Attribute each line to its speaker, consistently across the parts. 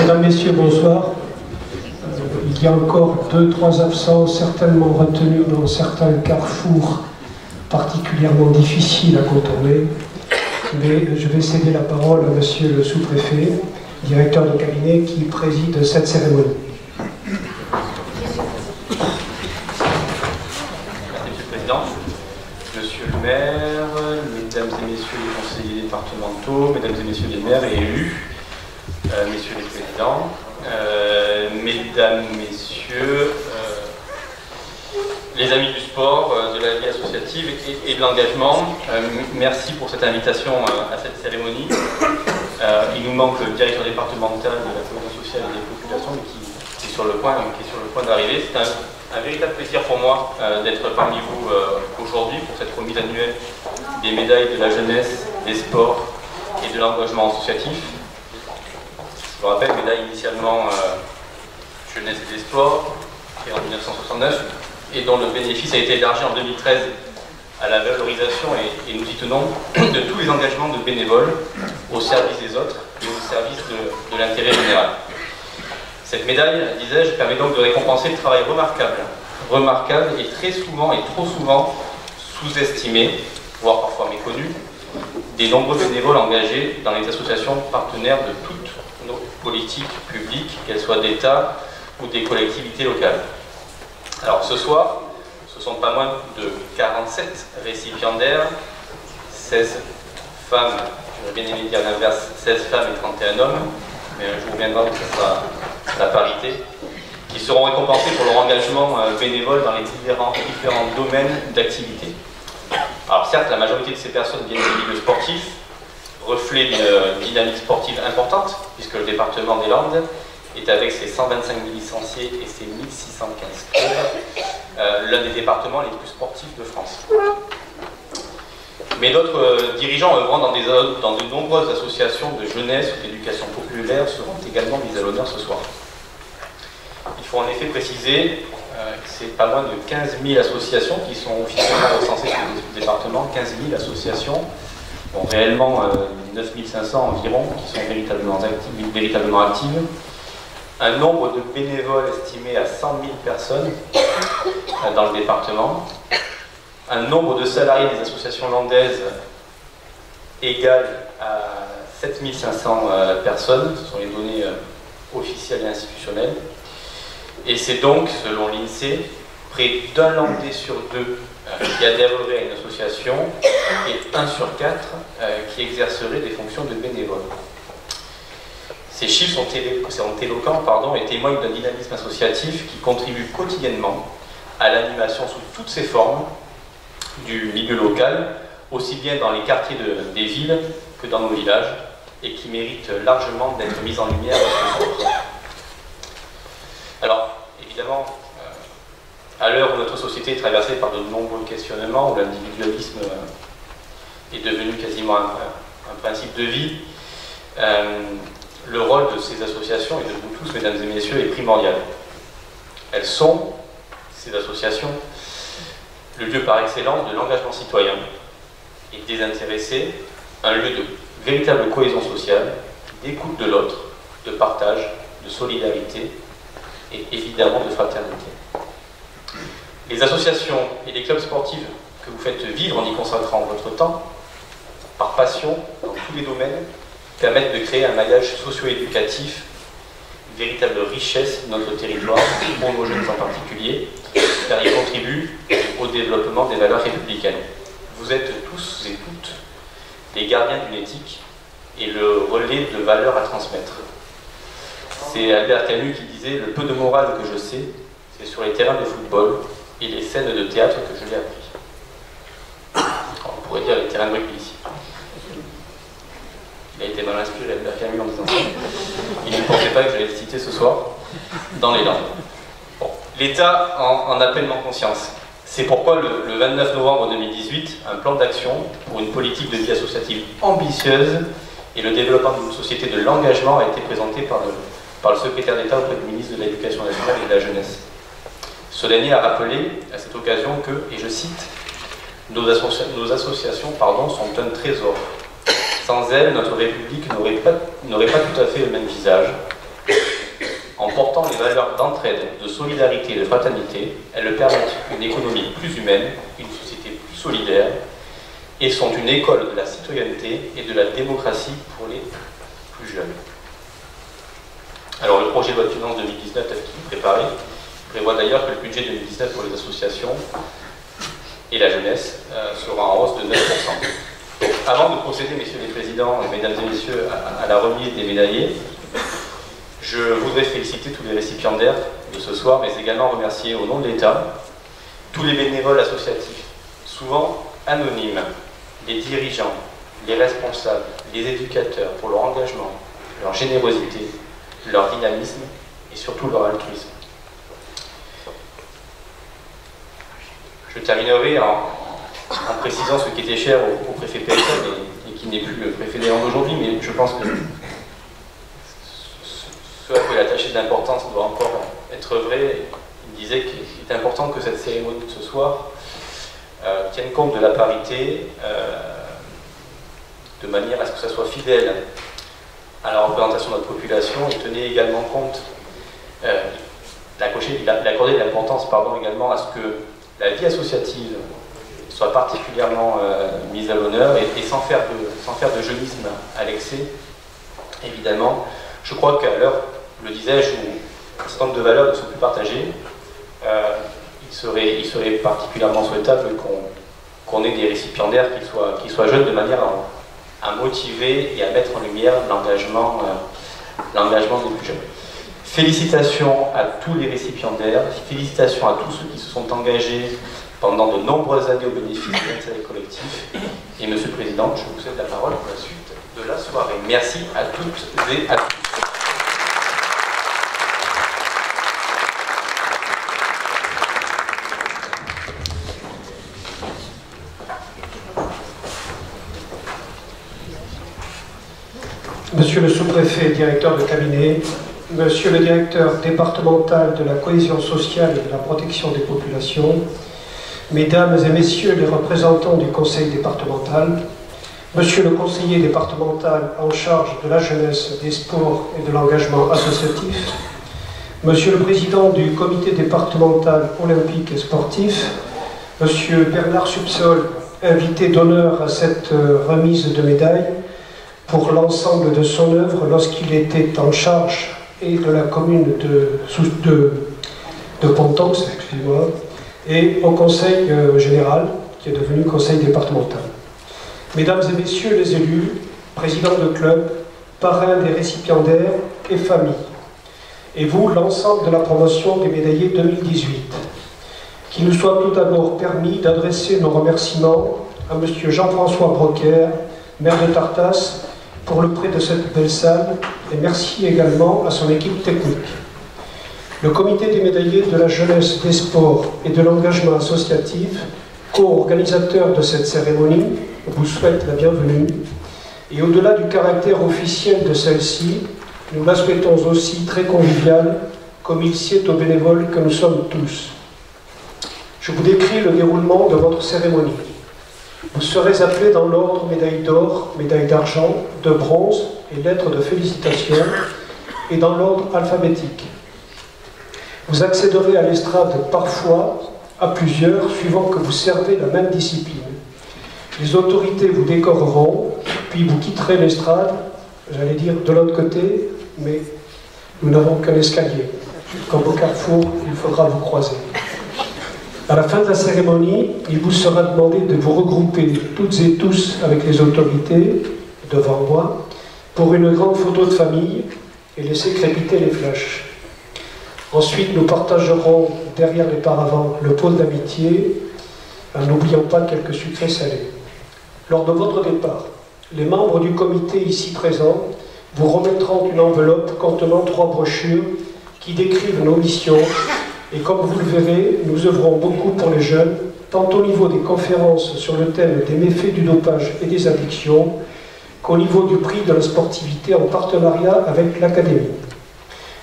Speaker 1: Mesdames, Messieurs, bonsoir. Il y a encore 2-3 absents certainement retenus dans certains carrefours particulièrement difficiles à contourner. Mais je vais céder la parole à Monsieur le sous-préfet, directeur de cabinet, qui préside cette cérémonie.
Speaker 2: Merci Monsieur le Président, Monsieur le maire, Mesdames et Messieurs les conseillers départementaux, Mesdames et Messieurs les maires et élus, Messieurs les présidents, Mesdames, Messieurs, les amis du sport, de la vie associative et de l'engagement, merci pour cette invitation à cette cérémonie. Il nous manque le directeur départemental de la cohésion sociale et des populations qui est sur le point d'arriver. C'est un véritable plaisir pour moi d'être parmi vous aujourd'hui pour cette remise annuelle des médailles de la jeunesse, des sports et de l'engagement associatif. Je vous rappelle, médaille initialement jeunesse et des sports, créée en 1969, et dont le bénéfice a été élargi en 2013 à la valorisation, et nous y tenons, de tous les engagements de bénévoles au service des autres et au service de l'intérêt général. Cette médaille, disais-je, permet donc de récompenser le travail remarquable et très souvent et trop souvent sous-estimé, voire parfois méconnu, des nombreux bénévoles engagés dans les associations partenaires de toutes nos politiques publiques, qu'elles soient d'État ou des collectivités locales. Alors ce soir, ce sont pas moins de 47 récipiendaires, 16 femmes, j'aurais bien aimé dire l'inverse, 16 femmes et 31 hommes, mais un jour viendra où ce sera la parité, qui seront récompensés pour leur engagement bénévole dans les différents domaines d'activité. Alors certes, la majorité de ces personnes viennent du milieu sportif, reflet d'une dynamique sportive importante, puisque le département des Landes est avec ses 125 000 licenciés et ses 1615 clubs, l'un des départements les plus sportifs de France. Mais d'autres dirigeants œuvrant dans de nombreuses associations de jeunesse ou d'éducation populaire seront également mis à l'honneur ce soir. Il faut en effet préciser que c'est pas moins de 15 000 associations qui sont officiellement recensées sur le département, 15 000 associations, bon, réellement 9 500 environ, qui sont véritablement actives. Un nombre de bénévoles estimé à 100 000 personnes dans le département. Un nombre de salariés des associations landaises égal à 7 500 personnes. Ce sont les données officielles et institutionnelles. Et c'est donc, selon l'INSEE, près d'un Landais sur deux qui adhérerait à une association et 1 sur 4 qui exercerait des fonctions de bénévole. Ces chiffres sont éloquents et témoignent d'un dynamisme associatif qui contribue quotidiennement à l'animation sous toutes ses formes du milieu local, aussi bien dans les quartiers des villes que dans nos villages, et qui mérite largement d'être mis en lumière ce soir. Alors, évidemment, à l'heure où notre société est traversée par de nombreux questionnements, où l'individualisme est devenu quasiment un principe de vie, le rôle de ces associations et de vous tous, mesdames et messieurs, est primordial. Elles sont, ces associations, le lieu par excellence de l'engagement citoyen et désintéressé, un lieu de véritable cohésion sociale, d'écoute de l'autre, de partage, de solidarité et évidemment de fraternité. Les associations et les clubs sportifs que vous faites vivre en y consacrant votre temps, par passion, dans tous les domaines, permettent de créer un maillage socio-éducatif, une véritable richesse de notre territoire, pour nos jeunes en particulier, car ils contribuent au développement des valeurs républicaines. Vous êtes tous et toutes les gardiens d'une éthique et le relais de valeurs à transmettre. C'est Albert Camus qui disait « Le peu de morale que je sais, c'est sur les terrains de football et les scènes de théâtre que je l'ai appris. » On pourrait dire les terrains de rugby ici. Il a été mal inspiré, Albert Camus, en disant ça. Il ne pensait pas que j'allais le citer ce soir dans les Landes. Bon. L'État en a pleinement conscience. C'est pourquoi le 29 novembre 2018, un plan d'action pour une politique de vie associative ambitieuse et le développement d'une société de l'engagement a été présenté par le secrétaire d'État auprès du ministre de l'Éducation nationale et de la Jeunesse. Ce dernier a rappelé à cette occasion que, et je cite, nos associations sont un trésor. Sans elles, notre République n'aurait pas tout à fait le même visage. En portant les valeurs d'entraide, de solidarité et de fraternité, elles permettent une économie plus humaine, une société plus solidaire, et sont une école de la citoyenneté et de la démocratie pour les plus jeunes. Alors le projet de loi de finances 2019 tel qu'il est préparé prévoit d'ailleurs que le budget 2019 pour les associations et la jeunesse sera en hausse de 9%. Donc, avant de procéder, messieurs les présidents, mesdames et messieurs, à la remise des médaillés, je voudrais féliciter tous les récipiendaires de ce soir, mais également remercier au nom de l'État tous les bénévoles associatifs, souvent anonymes, les dirigeants, les responsables, les éducateurs pour leur engagement, leur générosité, leur dynamisme et surtout leur altruisme. Je terminerai en précisant ce qui était cher au préfet PSL et qui n'est plus le préfet des Landes aujourd'hui, mais je pense que ce à quoi il attachait d'importance doit encore être vrai. Il disait qu'il est important que cette cérémonie de ce soir tienne compte de la parité de manière à ce que ça soit fidèle à la représentation de notre population et tenait également compte, d'accorder de l'importance également à ce que la vie associative soit particulièrement mise à l'honneur et sans faire de jeunisme à l'excès, évidemment. Je crois qu'à l'heure, le disais-je, où un certain nombre de valeurs ne sont plus partagées, il serait particulièrement souhaitable qu'on ait des récipiendaires qui soient jeunes de manière à motiver et à mettre en lumière l'engagement des plus jeunes. Félicitations à tous les récipiendaires, félicitations à tous ceux qui se sont engagés pendant de nombreuses années au bénéfice de l'intérêt collectif. Et Monsieur le Président, je vous cède la parole pour la suite de la soirée. Merci à toutes et à tous.
Speaker 1: Monsieur le sous-préfet, directeur de cabinet, Monsieur le directeur départemental de la cohésion sociale et de la protection des populations, Mesdames et Messieurs les représentants du conseil départemental, Monsieur le conseiller départemental en charge de la jeunesse, des sports et de l'engagement associatif, Monsieur le président du comité départemental olympique et sportif, Monsieur Bernard Subsol, invité d'honneur à cette remise de médailles pour l'ensemble de son œuvre lorsqu'il était en charge et de la commune de Pontox, excusez-moi, et au conseil général, qui est devenu conseil départemental. Mesdames et messieurs les élus, présidents de club, parrains des récipiendaires et familles, et vous, l'ensemble de la promotion des médaillés 2018, qu'il nous soit tout d'abord permis d'adresser nos remerciements à monsieur Jean-François Broquer, maire de Tartas, pour le prêt de cette belle salle, et merci également à son équipe technique. Le comité des médaillés de la jeunesse, des sports et de l'engagement associatif, co-organisateur de cette cérémonie, vous souhaite la bienvenue, et au-delà du caractère officiel de celle-ci, nous la souhaitons aussi très conviviale, comme il sied aux bénévoles que nous sommes tous. Je vous décris le déroulement de votre cérémonie. Vous serez appelés dans l'ordre médaille d'or, médaille d'argent, de bronze et lettres de félicitations, et dans l'ordre alphabétique. Vous accéderez à l'estrade parfois à plusieurs, suivant que vous servez la même discipline. Les autorités vous décoreront, puis vous quitterez l'estrade, j'allais dire de l'autre côté, mais nous n'avons qu'un escalier. Comme au carrefour, il faudra vous croiser. À la fin de la cérémonie, il vous sera demandé de vous regrouper toutes et tous avec les autorités, devant moi, pour une grande photo de famille et laisser crépiter les flashs. Ensuite, nous partagerons derrière les paravents le pot d'amitié, en n'oubliant pas quelques sucrés salés. Lors de votre départ, les membres du comité ici présents vous remettront une enveloppe contenant 3 brochures qui décrivent nos missions. Et comme vous le verrez, nous œuvrons beaucoup pour les jeunes, tant au niveau des conférences sur le thème des méfaits du dopage et des addictions, qu'au niveau du prix de la sportivité en partenariat avec l'Académie.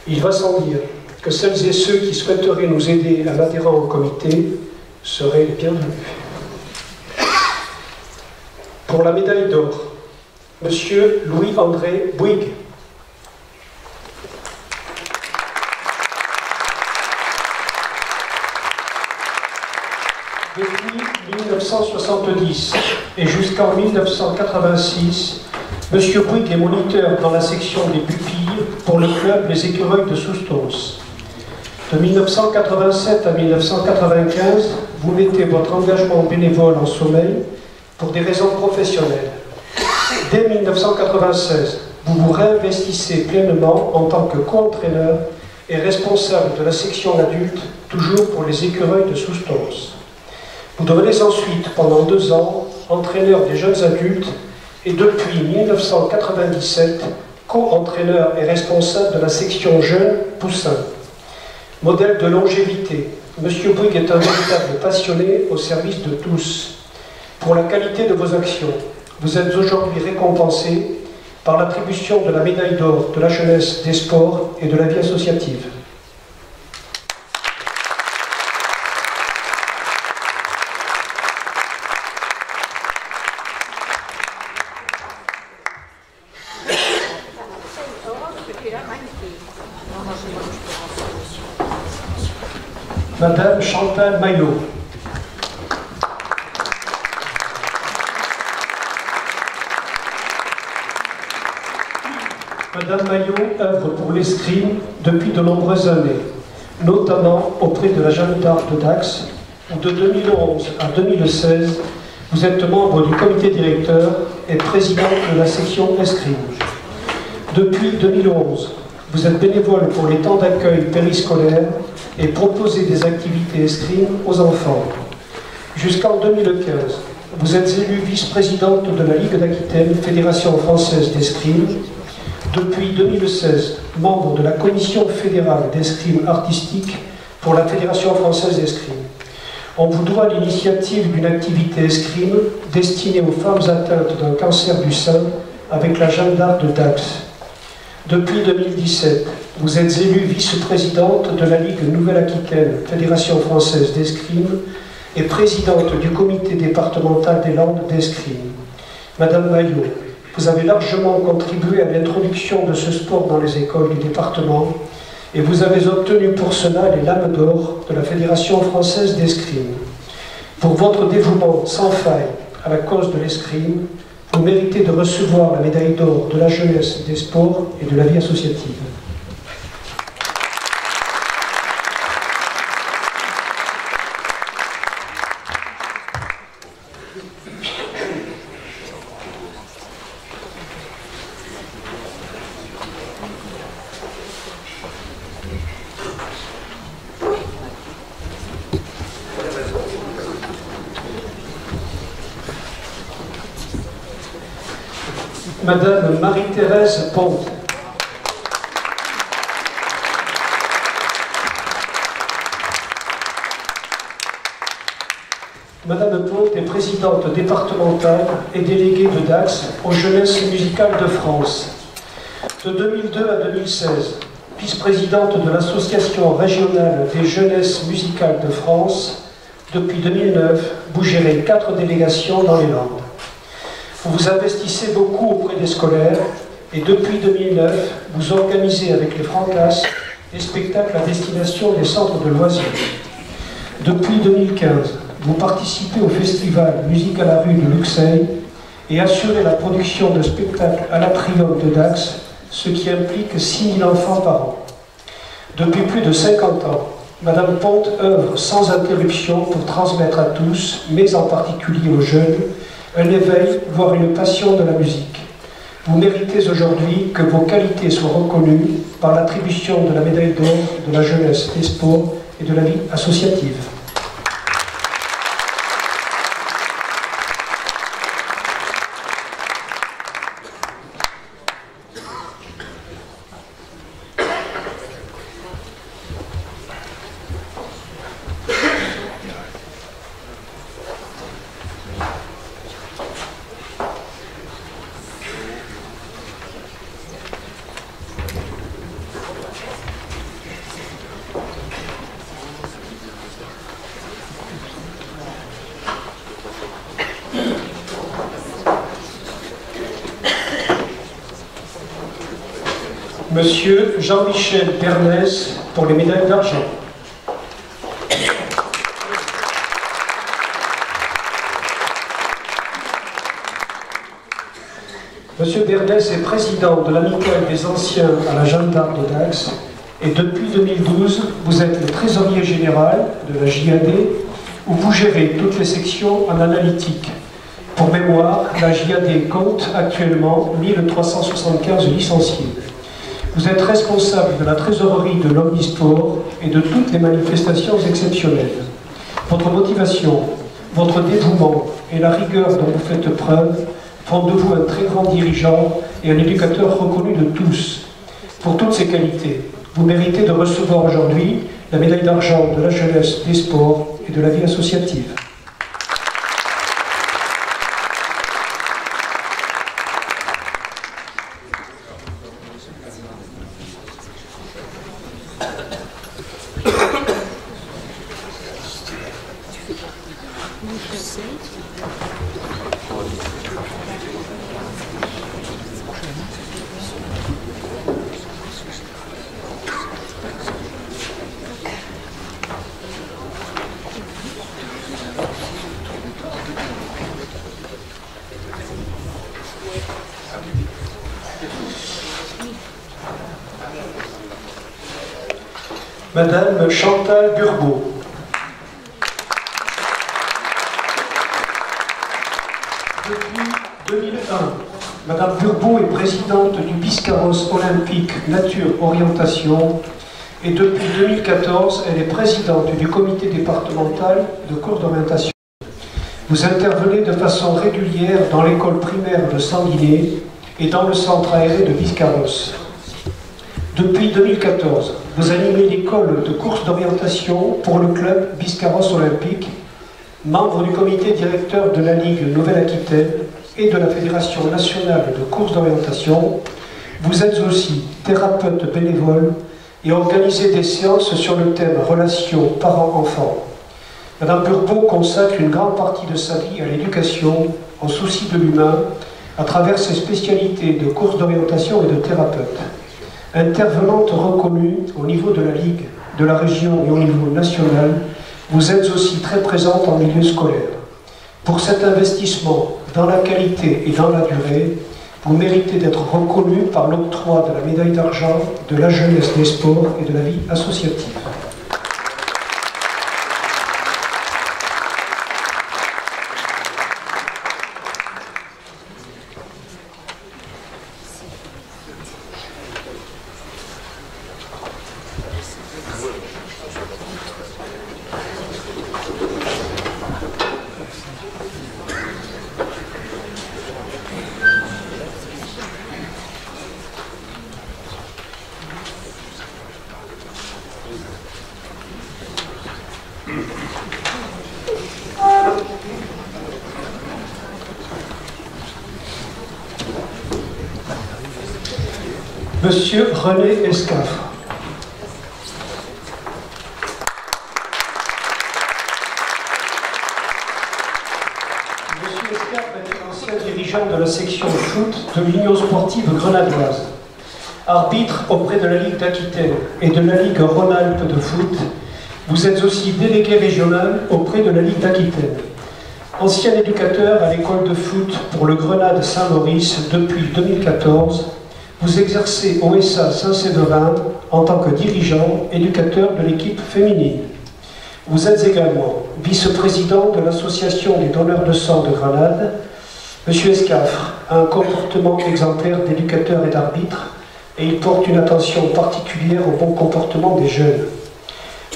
Speaker 1: Il va sans dire que celles et ceux qui souhaiteraient nous aider en adhérant au comité seraient les bienvenus. Pour la médaille d'or, Monsieur Louis-André Bouygues. 1970 et jusqu'en 1986, M. Bouygues est moniteur dans la section des pupilles pour le club Les Écureuils de Soustons. De 1987 à 1995, vous mettez votre engagement bénévole en sommeil pour des raisons professionnelles. Dès 1996, vous vous réinvestissez pleinement en tant que co-entraîneur et responsable de la section adulte, toujours pour les Écureuils de Soustons. Vous devenez ensuite, pendant 2 ans, entraîneur des jeunes adultes et depuis 1997, co-entraîneur et responsable de la section jeunes poussins. Modèle de longévité, M. Bouygues est un véritable passionné au service de tous. Pour la qualité de vos actions, vous êtes aujourd'hui récompensé par l'attribution de la médaille d'or de la jeunesse, des sports et de la vie associative. Madame Chantal Maillot. Madame Maillot œuvre pour l'escrime depuis de nombreuses années, notamment auprès de la Jeanne d'Arc de Dax, où de 2011 à 2016, vous êtes membre du comité directeur et présidente de la section escrime. Depuis 2011, vous êtes bénévole pour les temps d'accueil périscolaires et proposez des activités escrime aux enfants. Jusqu'en 2015, vous êtes élue vice-présidente de la Ligue d'Aquitaine, Fédération française d'escrime. Depuis 2016, membre de la commission fédérale d'escrime artistique pour la Fédération française d'escrime. On vous doit l'initiative d'une activité escrime destinée aux femmes atteintes d'un cancer du sein avec la Jeanne d'Arc de Dax. Depuis 2017, vous êtes élue vice-présidente de la Ligue Nouvelle-Aquitaine, Fédération française d'escrime, et présidente du comité départemental des Landes d'escrime. Madame Maillot, vous avez largement contribué à l'introduction de ce sport dans les écoles du département et vous avez obtenu pour cela les lames d'or de la Fédération française d'escrime. Pour votre dévouement sans faille à la cause de l'escrime, vous méritez de recevoir la médaille d'or de la jeunesse, des sports et de la vie associative. Madame Marie-Thérèse Pont. Madame Pont est présidente départementale et déléguée de Dax aux Jeunesses musicales de France. De 2002 à 2016, vice-présidente de l'Association régionale des Jeunesses musicales de France. Depuis 2009, vous gérez 4 délégations dans les Landes. Vous vous investissez beaucoup auprès des scolaires et depuis 2009, vous organisez avec les Francas des spectacles à destination des centres de loisirs. Depuis 2015, vous participez au festival Musique à la rue de Luxeuil et assurez la production de spectacles à l'Atrium de Dax, ce qui implique 6 000 enfants par an. Depuis plus de 50 ans, Madame Pont œuvre sans interruption pour transmettre à tous, mais en particulier aux jeunes, un éveil, voire une passion de la musique. Vous méritez aujourd'hui que vos qualités soient reconnues par l'attribution de la médaille d'or de la jeunesse, des sports et de la vie associative. Monsieur Jean-Michel Bernès pour les médailles d'argent. Monsieur Bernès est président de l'Amicale des Anciens à la Jeanne d'Arc de Dax et depuis 2012, vous êtes le trésorier général de la JAD où vous gérez toutes les sections en analytique. Pour mémoire, la JAD compte actuellement 1375 licenciés. Vous êtes responsable de la trésorerie de l'Omnisport et de toutes les manifestations exceptionnelles. Votre motivation, votre dévouement et la rigueur dont vous faites preuve font de vous un très grand dirigeant et un éducateur reconnu de tous. Pour toutes ces qualités, vous méritez de recevoir aujourd'hui la médaille d'argent de la jeunesse, des sports et de la vie associative. Madame Chantal Burbeau. Depuis 2001, Madame Burbeau est présidente du Biscarrosse Olympique Nature Orientation et depuis 2014, elle est présidente du comité départemental de cours d'orientation. Vous intervenez de façon régulière dans l'école primaire de Sanguinet et dans le centre aéré de Biscarrosse. Depuis 2014, vous animez l'école de course d'orientation pour le club Biscarrosse Olympique, membre du comité directeur de la Ligue Nouvelle-Aquitaine et de la Fédération nationale de course d'orientation. Vous êtes aussi thérapeute bénévole et organisez des séances sur le thème relations parents-enfants. Madame Burbeau consacre une grande partie de sa vie à l'éducation, au souci de l'humain, à travers ses spécialités de course d'orientation et de thérapeute. Intervenante reconnue au niveau de la Ligue, de la région et au niveau national, vous êtes aussi très présente en milieu scolaire. Pour cet investissement dans la qualité et dans la durée, vous méritez d'être reconnu par l'octroi de la médaille d'argent de la jeunesse, des sports et de la vie associative. Monsieur René Escafre. Monsieur Escafre est l'ancien dirigeant de la section foot de l'Union sportive grenadioise. Arbitre auprès de la Ligue d'Aquitaine et de la Ligue Rhône-Alpes de foot, vous êtes aussi délégué régional auprès de la Ligue d'Aquitaine. Ancien éducateur à l'école de foot pour le Grenade Saint-Maurice depuis 2014, vous exercez au SA Saint-Séverin en tant que dirigeant, éducateur de l'équipe féminine. Vous êtes également vice-président de l'association des donneurs de sang de Grenade. Monsieur Escafre a un comportement exemplaire d'éducateur et d'arbitre et il porte une attention particulière au bon comportement des jeunes.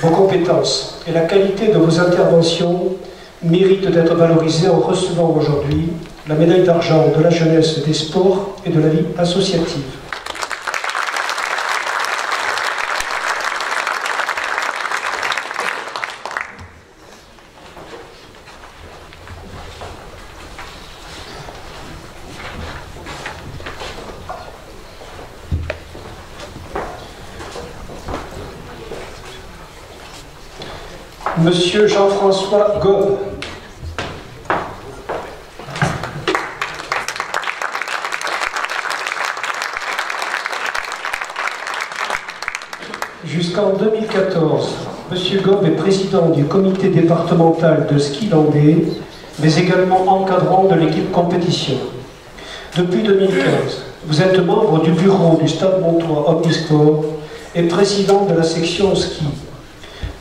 Speaker 1: Vos compétences et la qualité de vos interventions méritent d'être valorisées en recevant aujourd'hui la médaille d'argent de la jeunesse, des sports et de la vie associative. Monsieur Jean-François Gobe. Jusqu'en 2014, Monsieur Gobe est président du comité départemental de ski landais, mais également encadrant de l'équipe compétition. Depuis 2015, vous êtes membre du bureau du Stade Montois Omnisport et président de la section ski.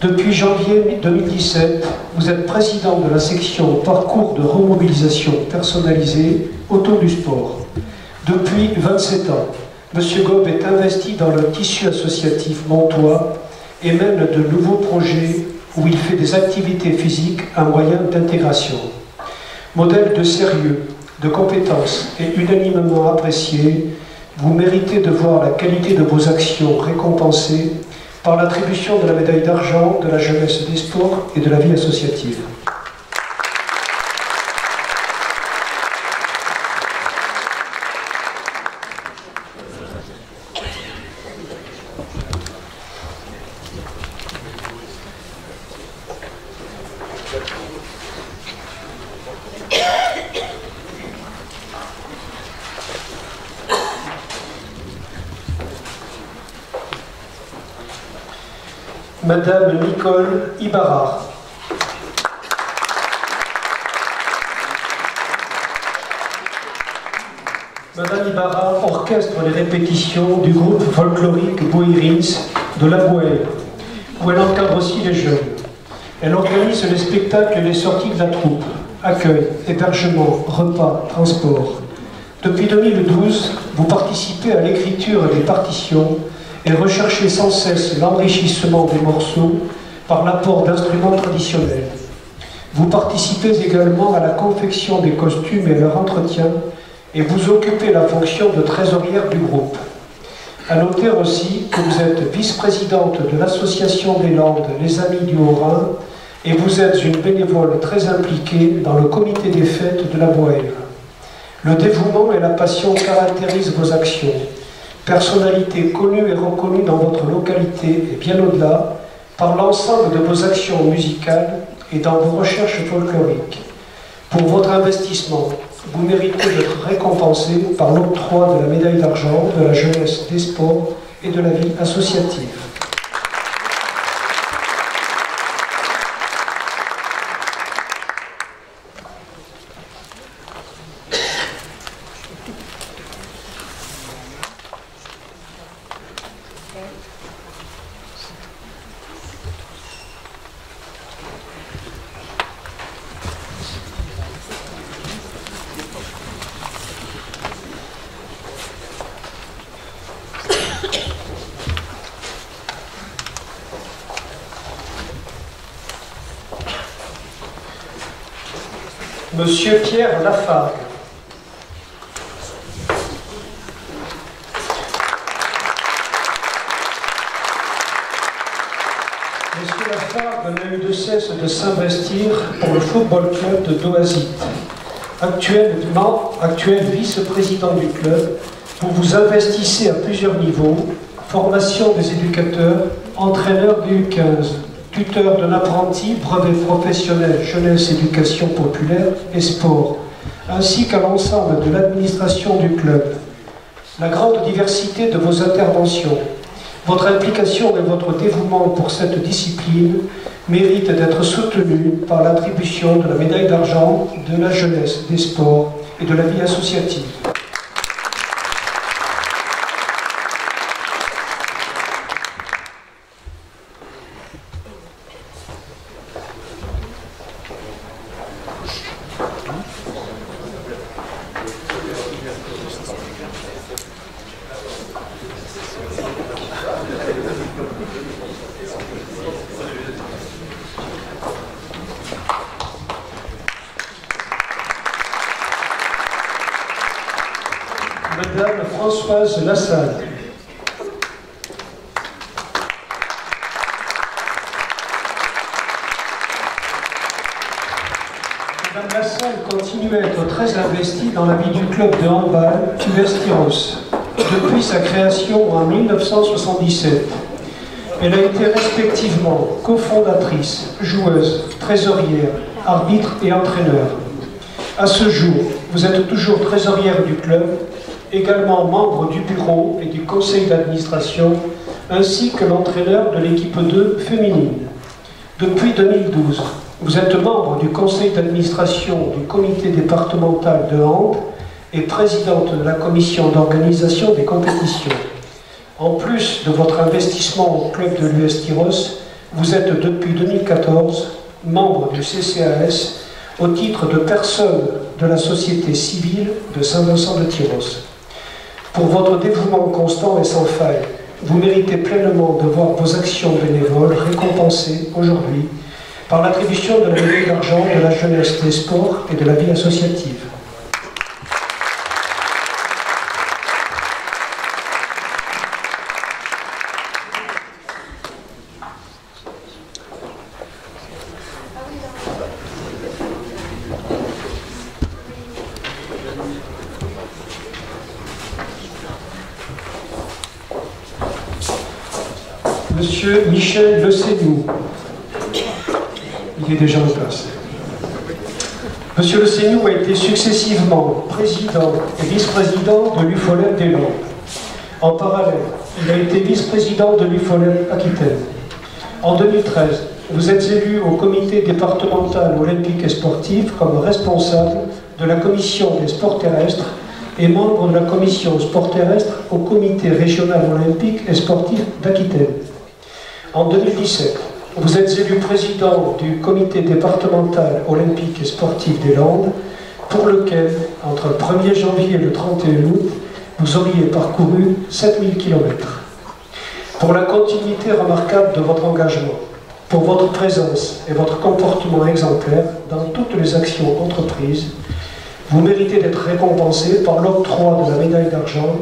Speaker 1: Depuis janvier 2017, vous êtes président de la section parcours de remobilisation personnalisée autour du sport. Depuis 27 ans, M. Gob est investi dans le tissu associatif montois et mène de nouveaux projets où il fait des activités physiques un moyen d'intégration. Modèle de sérieux, de compétences et unanimement apprécié, vous méritez de voir la qualité de vos actions récompensée par l'attribution de la médaille d'argent de la jeunesse des sports et de la vie associative. Madame Nicole Ibarra. Madame Ibarra orchestre les répétitions du groupe folklorique Boirins de la Bouelle, où elle encadre aussi les jeunes. Elle organise les spectacles et les sorties de la troupe, accueil, hébergement, repas, transport. Depuis 2012, vous participez à l'écriture des partitions et recherchez sans cesse l'enrichissement des morceaux par l'apport d'instruments traditionnels. Vous participez également à la confection des costumes et leur entretien et vous occupez la fonction de trésorière du groupe. À noter aussi que vous êtes vice-présidente de l'Association des Landes Les Amis du Haut-Rhin et vous êtes une bénévole très impliquée dans le comité des fêtes de la Bohème. Le dévouement et la passion caractérisent vos actions. Personnalité connue et reconnue dans votre localité et bien au-delà, par l'ensemble de vos actions musicales et dans vos recherches folkloriques. Pour votre investissement, vous méritez d'être récompensé par l'octroi de la médaille d'argent de la jeunesse des sports et de la vie associative. Monsieur Pierre Lafargue. Monsieur Lafargue n'a eu de cesse de s'investir pour le football club de Doazit. Actuel vice-président du club, vous vous investissez à plusieurs niveaux, formation des éducateurs, entraîneur du U15, tuteur d'un apprenti, brevet professionnel, jeunesse, éducation populaire et sport, ainsi qu'à l'ensemble de l'administration du club. La grande diversité de vos interventions, votre implication et votre dévouement pour cette discipline méritent d'être soutenus par l'attribution de la médaille d'argent de la jeunesse, des sports et de la vie associative. Madame Françoise Lassalle. Madame Lassalle continue à être très investie dans la vie du club de handball Tuves-Tyros depuis sa création en 1977. Elle a été respectivement cofondatrice, joueuse, trésorière, arbitre et entraîneur. À ce jour, vous êtes toujours trésorière du club, également membre du bureau et du conseil d'administration, ainsi que l'entraîneur de l'équipe 2 féminine. Depuis 2012, vous êtes membre du conseil d'administration du comité départemental de hand, et présidente de la commission d'organisation des compétitions. En plus de votre investissement au club de l'US Tyros, vous êtes depuis 2014 membre du CCAS au titre de personne de la société civile de Saint-Vincent de Tyros. Pour votre dévouement constant et sans faille, vous méritez pleinement de voir vos actions bénévoles récompensées aujourd'hui par l'attribution de la médaille d'argent de la jeunesse, des sports et de la vie associative. Monsieur Michel Le Sénou. Il est déjà en place. Monsieur Le Sénou a été successivement président et vice-président de l'UFOLEM des Landes. En parallèle, il a été vice-président de l'UFOLEM Aquitaine. En 2013, vous êtes élu au comité départemental olympique et sportif comme responsable de la commission des sports terrestres et membre de la commission sport terrestre au comité régional olympique et sportif d'Aquitaine. En 2017, vous êtes élu président du comité départemental olympique et sportif des Landes, pour lequel, entre le 1er janvier et le 31 août, vous auriez parcouru 7000 km. Pour la continuité remarquable de votre engagement, pour votre présence et votre comportement exemplaire dans toutes les actions entreprises, vous méritez d'être récompensé par l'octroi de la médaille d'argent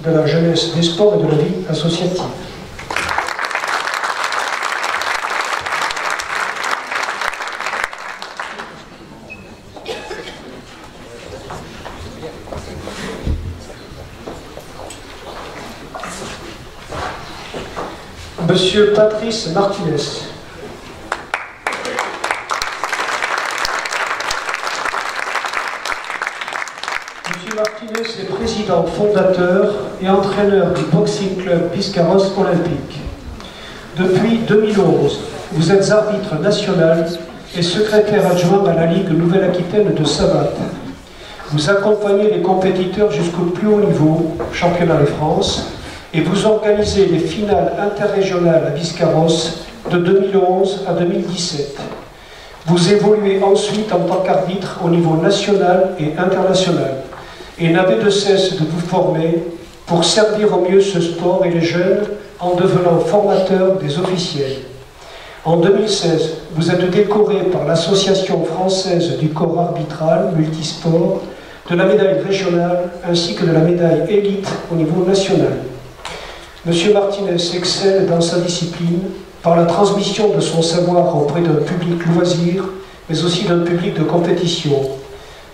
Speaker 1: de la jeunesse, des sports et de la vie associative. Monsieur Patrice Martinez. Monsieur Martinez est président fondateur et entraîneur du boxing club Biscarrosse Olympique. Depuis 2011, vous êtes arbitre national et secrétaire adjoint à la Ligue Nouvelle-Aquitaine de savate. Vous accompagnez les compétiteurs jusqu'au plus haut niveau, championnat de France, et vous organisez les finales interrégionales à Biscarrosse de 2011 à 2017. Vous évoluez ensuite en tant qu'arbitre au niveau national et international et n'avez de cesse de vous former pour servir au mieux ce sport et les jeunes en devenant formateur des officiels. En 2016, vous êtes décoré par l'Association française du corps arbitral multisport de la médaille régionale ainsi que de la médaille élite au niveau national. Monsieur Martinez excelle dans sa discipline par la transmission de son savoir auprès d'un public loisir, mais aussi d'un public de compétition.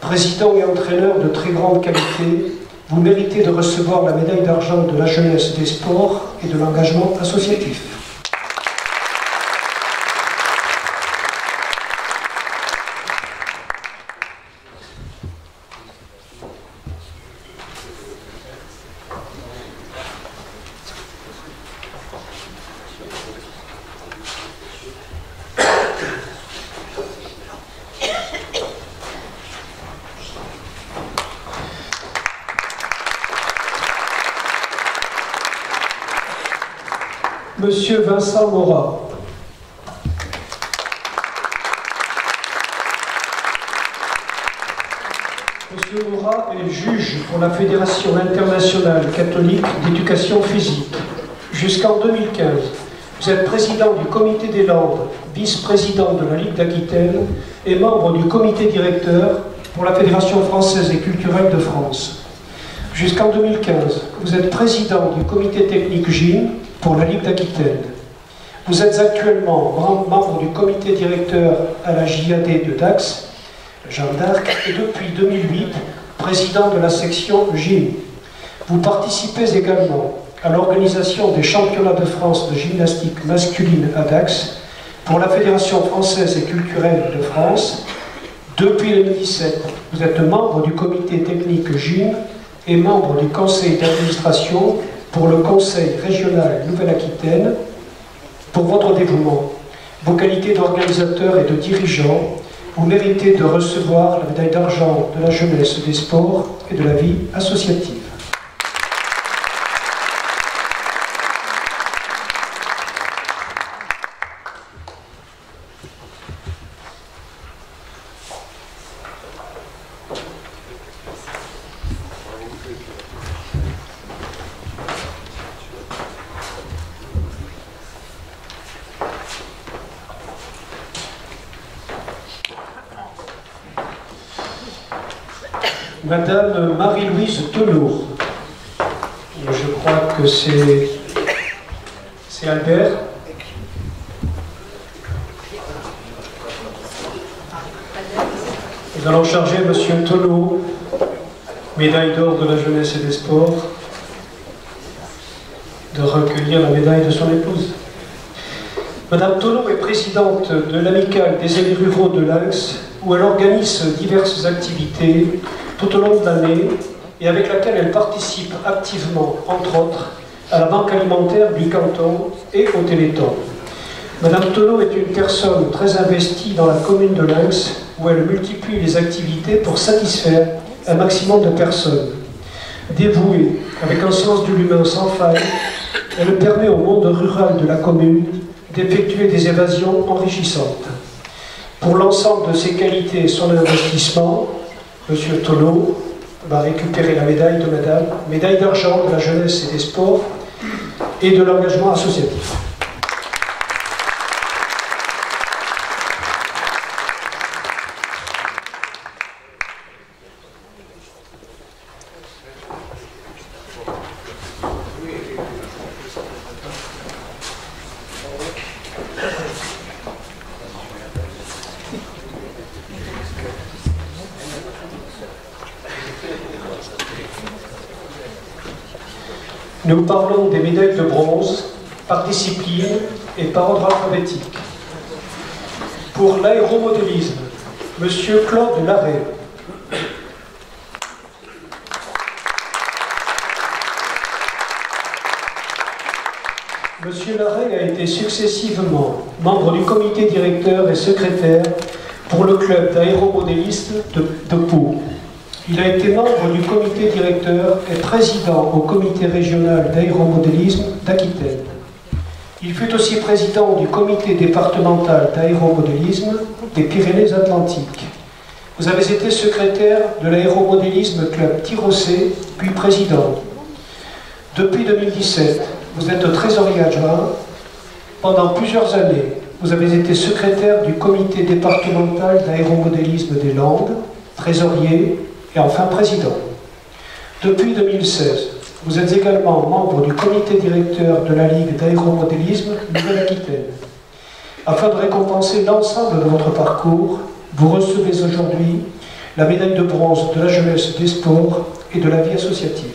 Speaker 1: Président et entraîneur de très grande qualité, vous méritez de recevoir la médaille d'argent de la jeunesse, des sports et de l'engagement associatif. Monsieur Vincent Morat. Monsieur Morat est juge pour la Fédération internationale catholique d'éducation physique. Jusqu'en 2015, vous êtes président du Comité des Landes, vice-président de la Ligue d'Aquitaine et membre du comité directeur pour la Fédération française et culturelle de France. Jusqu'en 2015, vous êtes président du comité technique GIN pour la Ligue d'Aquitaine. Vous êtes actuellement membre du comité directeur à la JAD de Dax, Jeanne d'Arc, et depuis 2008, président de la section GIM. Vous participez également à l'organisation des championnats de France de gymnastique masculine à Dax pour la Fédération française et culturelle de France. Depuis 2017, vous êtes membre du comité technique GIM et membre du conseil d'administration pour le Conseil régional Nouvelle-Aquitaine. Pour votre dévouement, vos qualités d'organisateur et de dirigeant, vous méritez de recevoir la médaille d'argent de la jeunesse, des sports et de la vie associative. Madame Marie-Louise Tonneau, je crois que c'est Albert. Nous allons charger Monsieur Tonneau, médaille d'or de la jeunesse et des sports, de recueillir la médaille de son épouse. Madame Tonneau est présidente de l'Amicale des élus ruraux de Lynx, où elle organise diverses activités tout au long de l'année et avec laquelle elle participe activement, entre autres, à la banque alimentaire du canton et au Téléthon. Madame Tonneau est une personne très investie dans la commune de Lynx, où elle multiplie les activités pour satisfaire un maximum de personnes. Dévouée, avec un sens de l'humain sans faille, elle permet au monde rural de la commune d'effectuer des évasions enrichissantes. Pour l'ensemble de ses qualités et son investissement, Monsieur Tonneau va récupérer la médaille de Madame, médaille d'argent de la jeunesse et des sports et de l'engagement associatif. Nous parlons des médailles de bronze par discipline et par ordre alphabétique. Pour l'aéromodélisme, Monsieur Claude Larrey. Monsieur Larrey a été successivement membre du comité directeur et secrétaire pour le club d'aéromodélistes de Pau. Il a été membre du comité directeur et président au comité régional d'aéromodélisme d'Aquitaine. Il fut aussi président du comité départemental d'aéromodélisme des Pyrénées-Atlantiques. Vous avez été secrétaire de l'aéromodélisme club Tirocé, puis président. Depuis 2017, vous êtes trésorier adjoint. Pendant plusieurs années, vous avez été secrétaire du comité départemental d'aéromodélisme des Landes, trésorier et enfin président. Depuis 2016, vous êtes également membre du comité directeur de la Ligue d'aéromodélisme Nouvelle-Aquitaine. Afin de récompenser l'ensemble de votre parcours, vous recevez aujourd'hui la médaille de bronze de la jeunesse des sports et de la vie associative.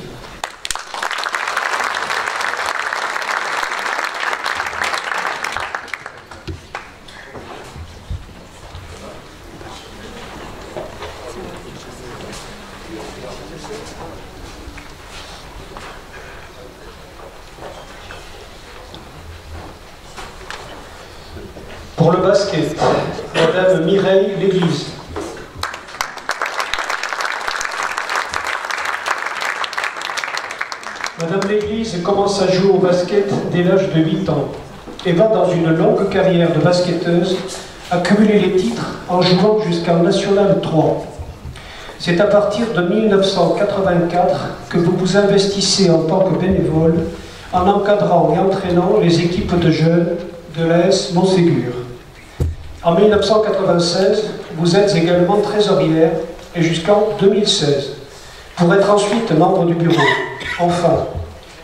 Speaker 1: Pour le basket, Madame Mireille L'Église. Madame L'Église commence à jouer au basket dès l'âge de 8 ans et va dans une longue carrière de basketteuse accumuler les titres en jouant jusqu'en National 3. C'est à partir de 1984 que vous vous investissez en tant que bénévole en encadrant et entraînant les équipes de jeunes de l'AS Montségur. En 1996, vous êtes également trésorière et jusqu'en 2016, pour être ensuite membre du bureau. Enfin,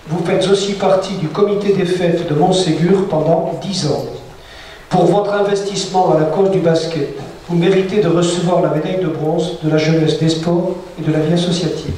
Speaker 1: vous faites aussi partie du comité des fêtes de Montségur pendant 10 ans. Pour votre investissement à la cause du basket, vous méritez de recevoir la médaille de bronze de la jeunesse des sports et de la vie associative.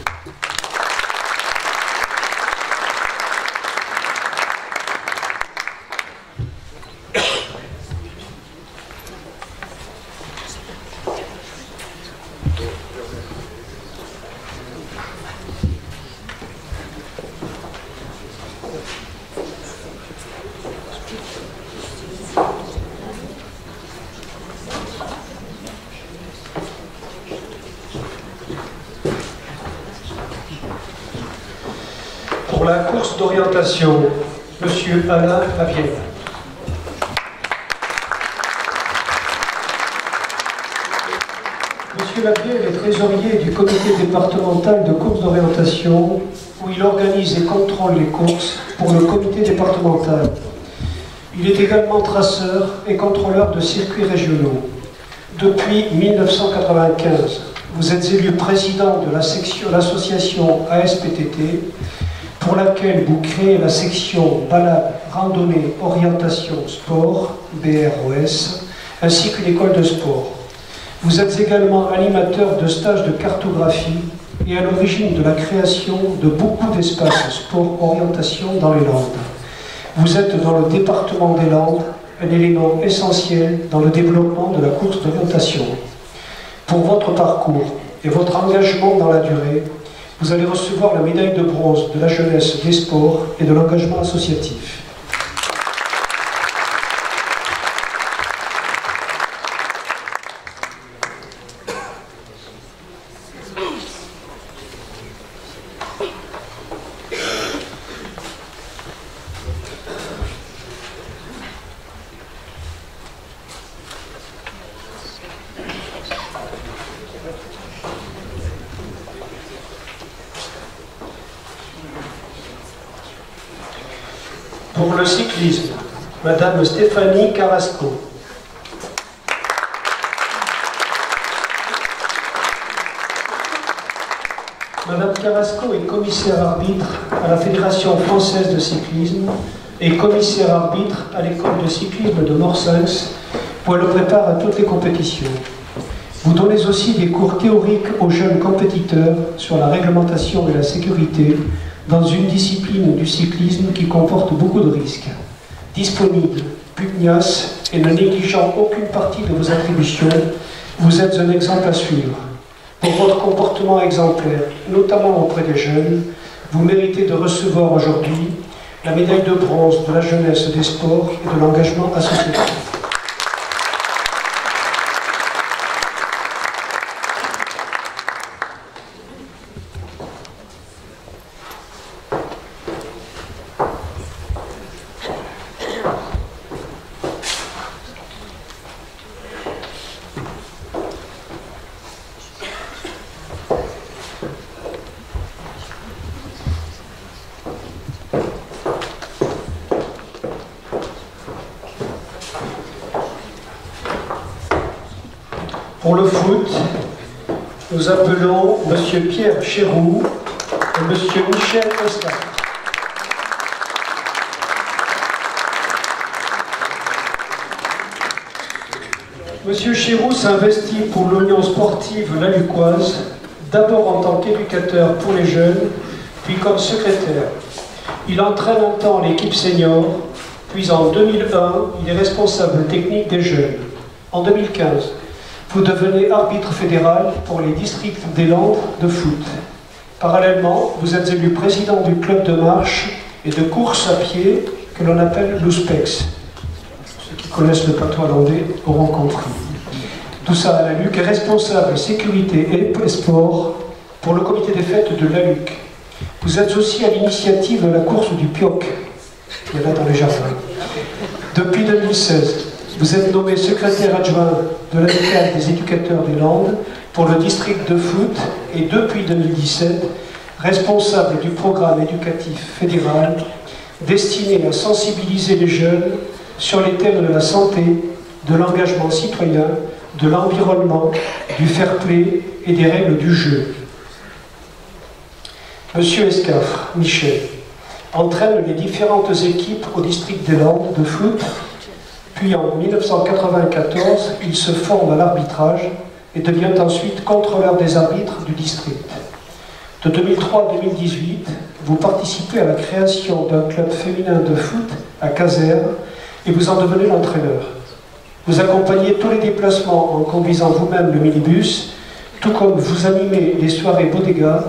Speaker 1: Pour la course d'orientation, Monsieur Alain Lavienne. Monsieur Lavienne est trésorier du comité départemental de course d'orientation, où il organise et contrôle les courses pour le comité départemental. Il est également traceur et contrôleur de circuits régionaux. Depuis 1995, vous êtes élu président de l'association ASPTT, pour laquelle vous créez la section balade, randonnée, orientation, sport, BROS, ainsi qu'une école de sport. Vous êtes également animateur de stages de cartographie et à l'origine de la création de beaucoup d'espaces sport-orientation dans les Landes. Vous êtes dans le département des Landes un élément essentiel dans le développement de la course d'orientation. Pour votre parcours et votre engagement dans la durée, vous allez recevoir la médaille de bronze de la jeunesse des sports et de l'engagement associatif. Pour le cyclisme, Madame Stéphanie Carrasco. Madame Carrasco est commissaire arbitre à la Fédération française de cyclisme et commissaire arbitre à l'école de cyclisme de Morsens, où elle prépare à toutes les compétitions. Vous donnez aussi des cours théoriques aux jeunes compétiteurs sur la réglementation et la sécurité dans une discipline du cyclisme qui comporte beaucoup de risques. Disponible, pugnace et ne négligeant aucune partie de vos attributions, vous êtes un exemple à suivre. Pour votre comportement exemplaire, notamment auprès des jeunes, vous méritez de recevoir aujourd'hui la médaille de bronze de la jeunesse des sports et de l'engagement associatif. Pour le foot, nous appelons M. Pierre Chéroux et M. Michel Escaf. M. Chéroux s'investit pour l'Union sportive laluquoise, d'abord en tant qu'éducateur pour les jeunes, puis comme secrétaire. Il entraîne un temps l'équipe senior, puis en 2001, il est responsable technique des jeunes. En 2015, vous devenez arbitre fédéral pour les districts des Landes de foot. Parallèlement, vous êtes élu président du club de marche et de course à pied que l'on appelle l'USPEX. Ceux qui connaissent le patois landais auront compris. Tout ça à la LUC est responsable sécurité et sport pour le comité des fêtes de la LUC. Vous êtes aussi à l'initiative de la course du Pioc. Il y en a dans les jardins. Depuis 2016, vous êtes nommé secrétaire adjoint de l'amicale des éducateurs des Landes pour le district de foot et depuis 2017, responsable du programme éducatif fédéral destiné à sensibiliser les jeunes sur les thèmes de la santé, de l'engagement citoyen, de l'environnement, du fair play et des règles du jeu. Monsieur Escaf, Michel, entraîne les différentes équipes au district des Landes de foot. Puis en 1994, il se forme à l'arbitrage et devient ensuite contrôleur des arbitres du district. De 2003 à 2018, vous participez à la création d'un club féminin de foot à Caserne et vous en devenez l'entraîneur. Vous accompagnez tous les déplacements en conduisant vous-même le minibus, tout comme vous animez les soirées bodega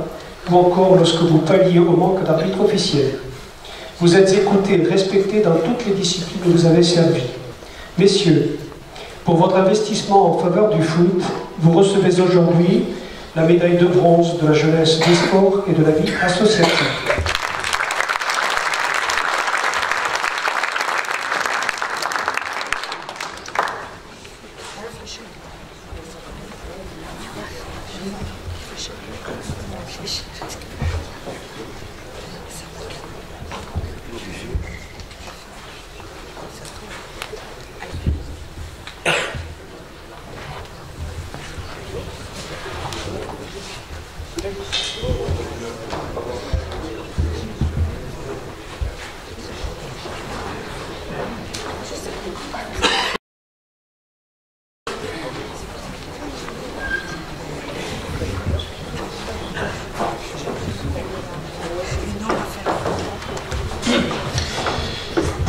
Speaker 1: ou encore lorsque vous palliez au manque d'arbitres officiels. Vous êtes écoutés et respectés dans toutes les disciplines où vous avez servi. Messieurs, pour votre investissement en faveur du foot, vous recevez aujourd'hui la médaille de bronze de la jeunesse des sports et de la vie associative.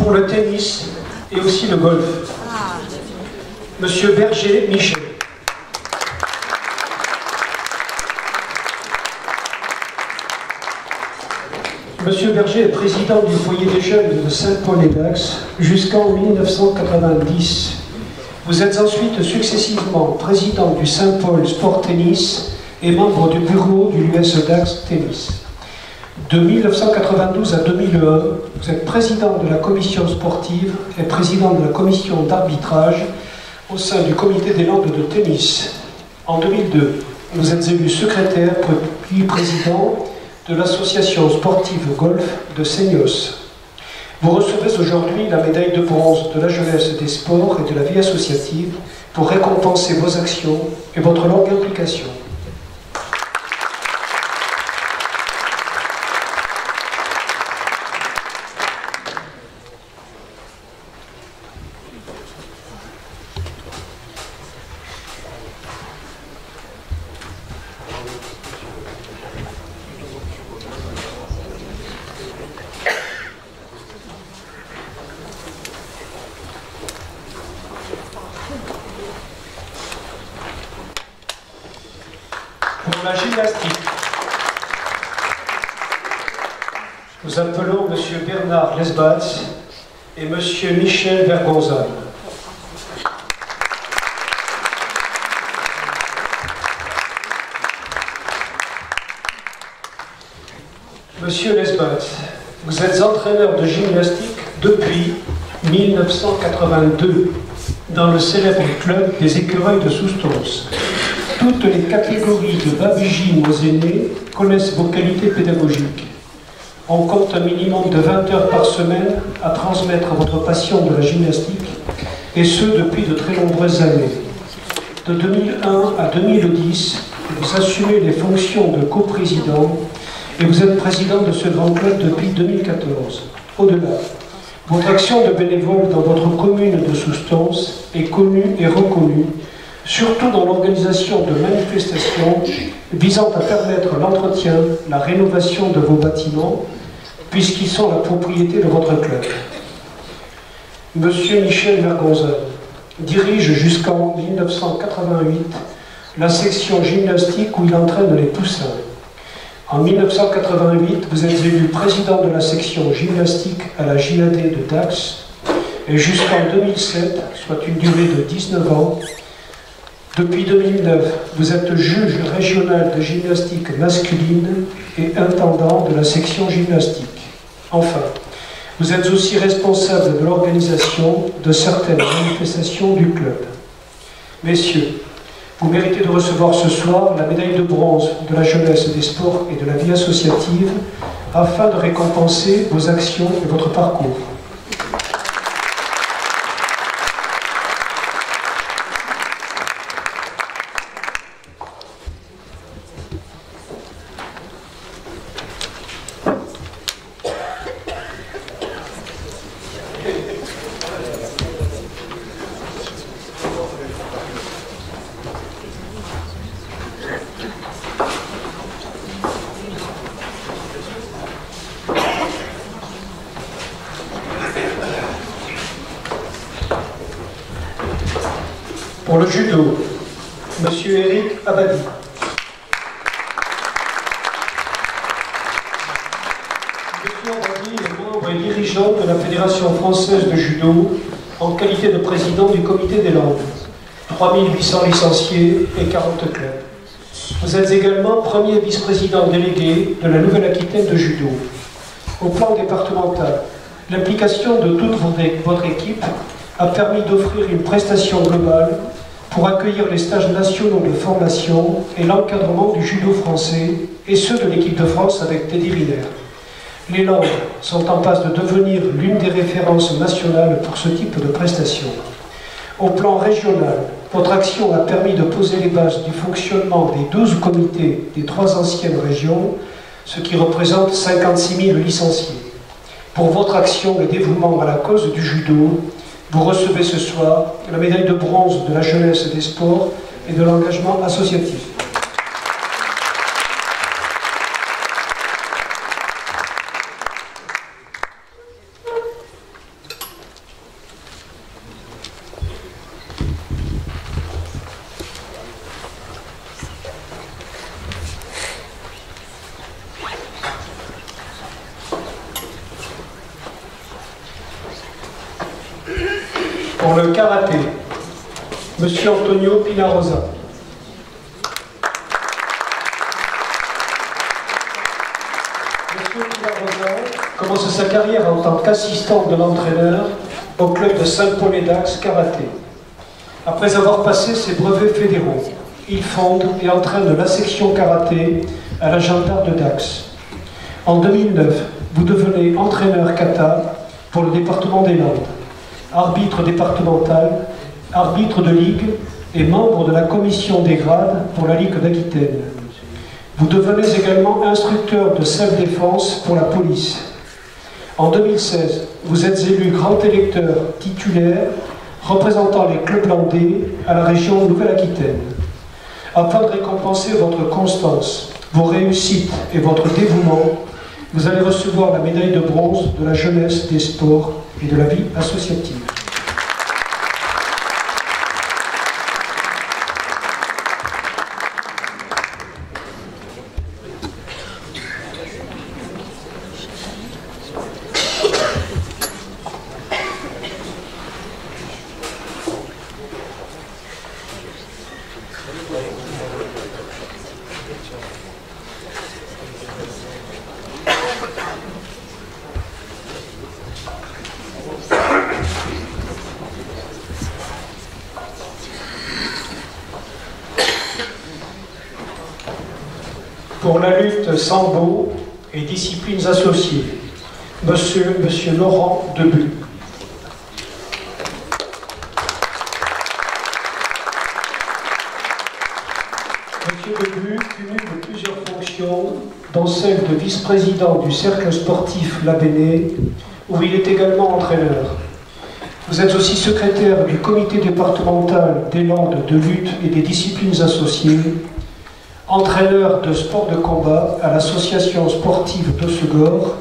Speaker 1: pour le tennis et aussi le golf. Monsieur Berger Michel. Monsieur Berger est président du foyer des jeunes de Saint-Paul-et-Dax jusqu'en 1990. Vous êtes ensuite successivement président du Saint-Paul Sport Tennis et membre du bureau du l'US Dax Tennis. De 1992 à 2001, vous êtes président de la commission sportive et président de la commission d'arbitrage au sein du comité des Landes de tennis. En 2002, vous êtes élu secrétaire puis président de l'association sportive golf de Seignos. Vous recevez aujourd'hui la médaille de bronze de la jeunesse des sports et de la vie associative pour récompenser vos actions et votre longue implication. Pour la gymnastique, nous appelons M. Bernard Lesbatz et M. Michel Vergonzal. Monsieur Lesbatz, vous êtes entraîneur de gymnastique depuis 1982 dans le célèbre club des Écureuils de Soustons. Toutes les catégories de babygym aux aînés connaissent vos qualités pédagogiques. On compte un minimum de 20 heures par semaine à transmettre votre passion de la gymnastique, et ce depuis de très nombreuses années. De 2001 à 2010, vous assumez les fonctions de coprésident et vous êtes président de ce grand club depuis 2014. Au-delà, votre action de bénévole dans votre commune de Soustons est connue et reconnue, surtout dans l'organisation de manifestations visant à permettre l'entretien, la rénovation de vos bâtiments, puisqu'ils sont la propriété de votre club. Monsieur Michel Vergonzal dirige jusqu'en 1988 la section gymnastique où il entraîne les poussins. En 1988, vous êtes élu président de la section gymnastique à la JAD de Dax, et jusqu'en 2007, soit une durée de 19 ans, depuis 2009, vous êtes juge régional de gymnastique masculine et intendant de la section gymnastique. Enfin, vous êtes aussi responsable de l'organisation de certaines manifestations du club. Messieurs, vous méritez de recevoir ce soir la médaille de bronze de la jeunesse des sports et de la vie associative afin de récompenser vos actions et votre parcours. Pour le judo, M. Eric Abadi. M. Abadi est membre et dirigeant de la Fédération française de judo en qualité de président du comité des Landes. 3800 licenciés et 40 clubs. Vous êtes également premier vice-président délégué de la Nouvelle-Aquitaine de judo. Au plan départemental, l'implication de toute votre équipe a permis d'offrir une prestation globale pour accueillir les stages nationaux de formation et l'encadrement du judo français et ceux de l'équipe de France avec Teddy Riner. Les Landes sont en passe de devenir l'une des références nationales pour ce type de prestations. Au plan régional, votre action a permis de poser les bases du fonctionnement des 12 comités des 3 anciennes régions, ce qui représente 56 000 licenciés. Pour votre action et dévouement à la cause du judo, vous recevez ce soir la médaille de bronze de la jeunesse des sports et de l'engagement associatif. Pour le karaté, Monsieur Antonio Pinarosa. Monsieur Pinarosa commence sa carrière en tant qu'assistant de l'entraîneur au club de Saint-Paul-et-Dax Karaté. Après avoir passé ses brevets fédéraux, il fonde et entraîne la section karaté à la Gendarme de Dax. En 2009, vous devenez entraîneur kata pour le département des Landes, arbitre départemental, arbitre de ligue et membre de la commission des grades pour la Ligue d'Aquitaine. Vous devenez également instructeur de self-défense pour la police. En 2016, vous êtes élu grand électeur titulaire représentant les clubs landais à la région Nouvelle-Aquitaine. Afin de récompenser votre constance, vos réussites et votre dévouement, vous allez recevoir la médaille de bronze de la jeunesse, des sports et de la vie associative. Pour la lutte sambo et disciplines associées, Monsieur Laurent Debu. Monsieur Debu cumule plusieurs fonctions, dont celle de vice-président du cercle sportif Labéné, où il est également entraîneur. Vous êtes aussi secrétaire du comité départemental des Landes de lutte et des disciplines associées, entraîneur de sport de combat à l'association sportive d'Ossegor,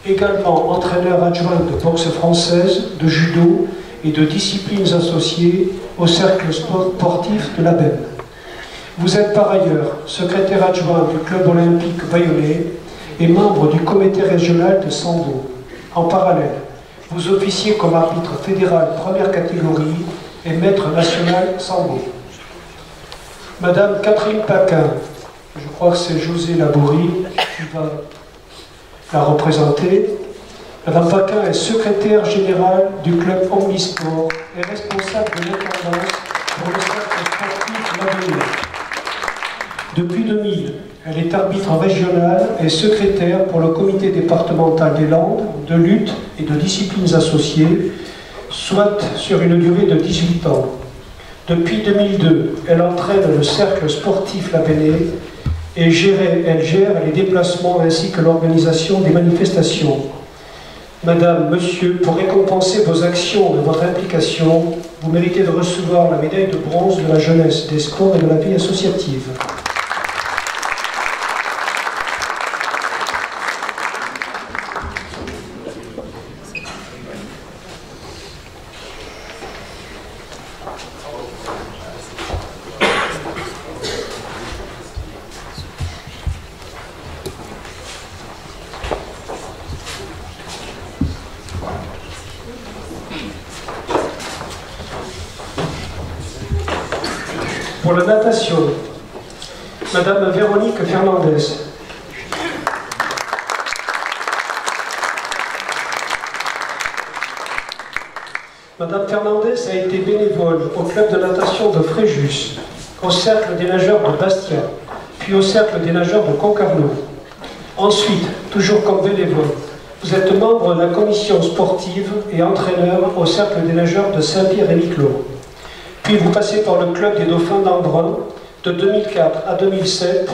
Speaker 1: également entraîneur adjoint de boxe française, de judo et de disciplines associées au cercle sportif de la Benne. Vous êtes par ailleurs secrétaire adjoint du club olympique bayonnais et membre du comité régional de sambo. En parallèle, vous officiez comme arbitre fédéral première catégorie et maître national sambo. Madame Catherine Paquin, je crois que c'est José Labourie qui va la représenter. Madame Paquin est secrétaire générale du club Omnisport et responsable de l'intendance pour le cercle sportif Labéné. Depuis 2000, elle est arbitre régionale et secrétaire pour le comité départemental des Landes de lutte et de disciplines associées, soit sur une durée de 18 ans. Depuis 2002, elle entraîne le cercle sportif Labéné et elle gère les déplacements ainsi que l'organisation des manifestations. Madame, Monsieur, pour récompenser vos actions et votre implication, vous méritez de recevoir la médaille de bronze de la jeunesse, des sports et de la vie associative. Pour la natation, Madame Véronique Fernandez. Madame Fernandez a été bénévole au club de natation de Fréjus, au cercle des nageurs de Bastia, puis au cercle des nageurs de Concarneau. Ensuite, toujours comme bénévole, vous êtes membre de la commission sportive et entraîneur au cercle des nageurs de Saint-Pierre-et-Miquelon. Puis vous passez par le club des Dauphins d'Embrun de 2004 à 2007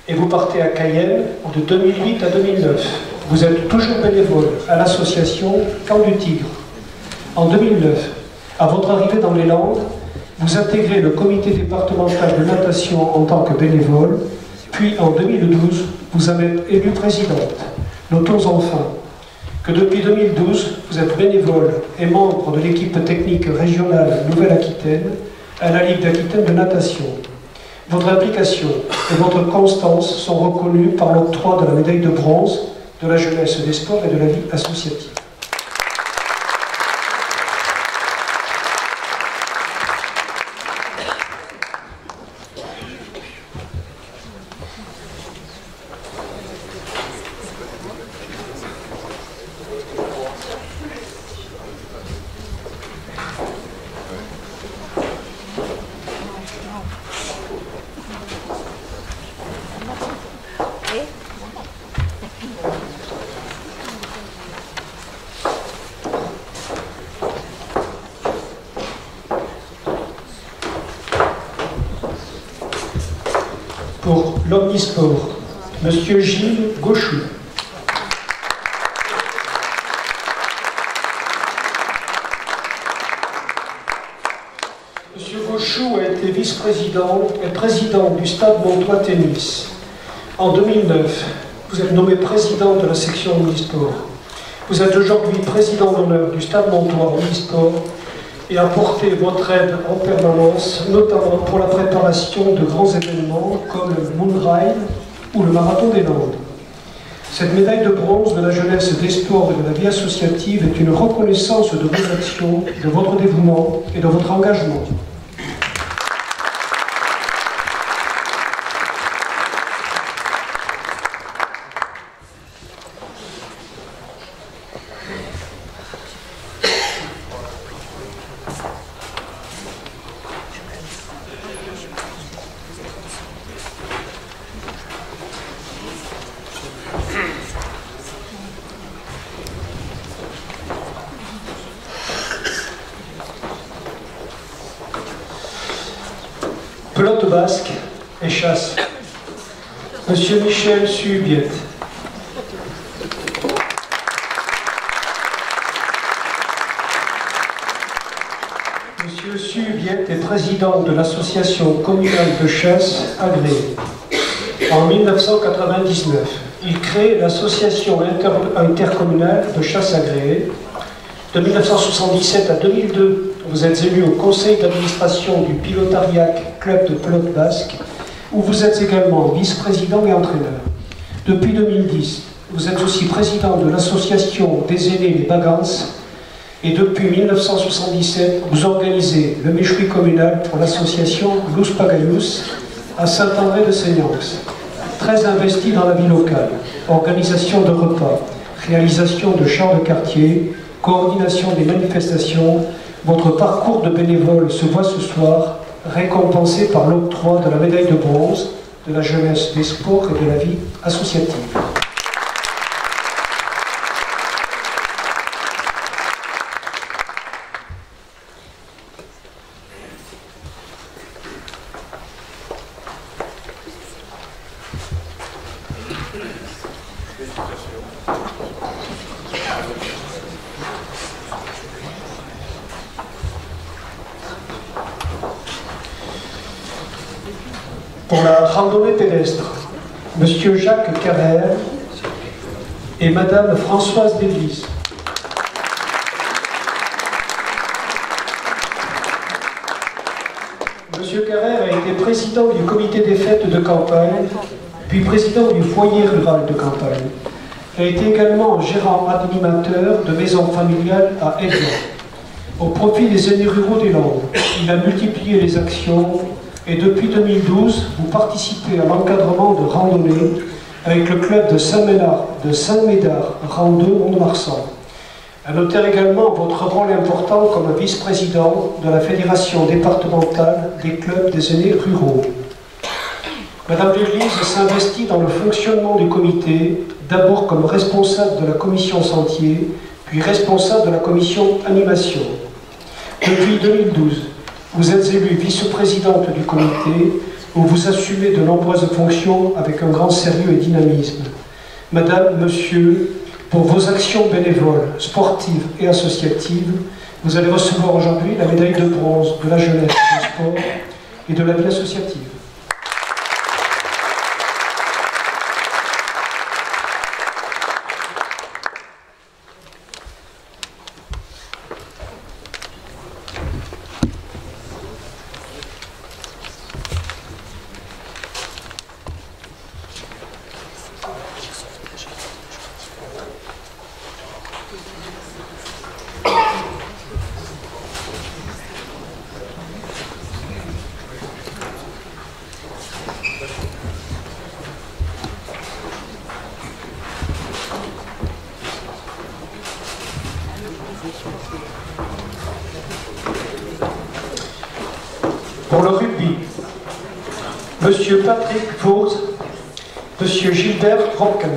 Speaker 1: et vous partez à Cayenne de 2008 à 2009. Vous êtes toujours bénévole à l'association Camp du Tigre. En 2009, à votre arrivée dans les Landes, vous intégrez le comité départemental de natation en tant que bénévole, puis en 2012, vous avez été élue présidente. Notons enfin que depuis 2012, vous êtes bénévole et membre de l'équipe technique régionale Nouvelle-Aquitaine à la Ligue d'Aquitaine de natation. Votre implication et votre constance sont reconnues par l'octroi de la médaille de bronze de la jeunesse, des sports et de la vie associative. l'omnisport, Monsieur Gilles Gauchou. Monsieur Gauchou a été vice-président et président du Stade Montois Tennis. En 2009, vous êtes nommé président de la section omnisport. Vous êtes aujourd'hui président d'honneur du Stade Montois omnisport et apportez votre aide en permanence, notamment pour la préparation de grands événements comme le Moon Ride ou le Marathon des Landes. Cette médaille de bronze de la jeunesse, des sports et de la vie associative est une reconnaissance de vos actions, de votre dévouement et de votre engagement. Pelote basque et chasse. Monsieur Michel Subiet. Monsieur Subiet est président de l'association communale de chasse agréée. En 1999, il crée l'association intercommunale de chasse agréée. De 1977 à 2002, vous êtes élu au conseil d'administration du Pilotariac Club de Pelote Basque, où vous êtes également vice-président et entraîneur. Depuis 2010, vous êtes aussi président de l'association des aînés les Bagans, et depuis 1977, vous organisez le méchoui communal pour l'association Luz Pagayus à Saint-André-de-Seignanx. Très investi dans la vie locale, organisation de repas, réalisation de chants de quartier, coordination des manifestations, votre parcours de bénévole se voit ce soir récompensé par l'octroi de la médaille de bronze de la jeunesse, des sports et de la vie associative. Pour la randonnée pédestre, Monsieur Jacques Carrère et Madame Françoise Delis. Monsieur Carrère a été président du comité des fêtes de campagne, puis président du foyer rural de campagne. Il a été également gérant animateur de maison familiale à Évian. Au profit des aînés ruraux des Landes, il a multiplié les actions et depuis 2012, vous participez à l'encadrement de randonnée avec le club de Saint-Médard, rang 2, Mont-de-Marsan. À noter également votre rôle important comme vice-président de la Fédération départementale des clubs des aînés ruraux. Madame Delis s'investit dans le fonctionnement du comité, d'abord comme responsable de la commission sentier, puis responsable de la commission animation. Depuis 2012, vous êtes élue vice-présidente du comité, où vous assumez de nombreuses fonctions avec un grand sérieux et dynamisme. Madame, Monsieur, pour vos actions bénévoles, sportives et associatives, vous allez recevoir aujourd'hui la médaille de bronze de la jeunesse, du sport et de la vie associative. Pour le rugby, Monsieur Patrick Vaux, Monsieur Gilbert Robken.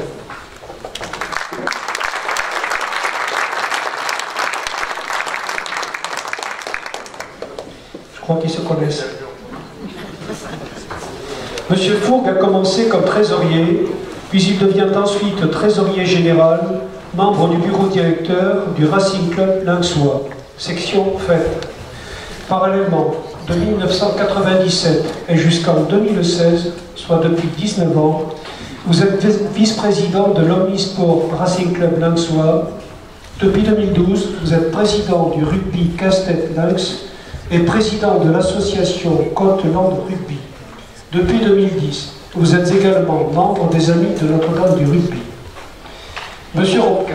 Speaker 1: Je crois qu'ils se connaissent. Monsieur Fourgue a commencé comme trésorier, puis il devient ensuite trésorier général, membre du bureau directeur du Racing Club Lenxois, section fête. Parallèlement, de 1997 et jusqu'en 2016, soit depuis 19 ans, vous êtes vice-président de l'Omnisport Racing Club Lenxois. Depuis 2012, vous êtes président du rugby Casse-Tête-Lynx et président de l'association Côte-Land Rugby. Depuis 2010, vous êtes également membre des Amis de Notre-Dame du rugby. Monsieur Robquin,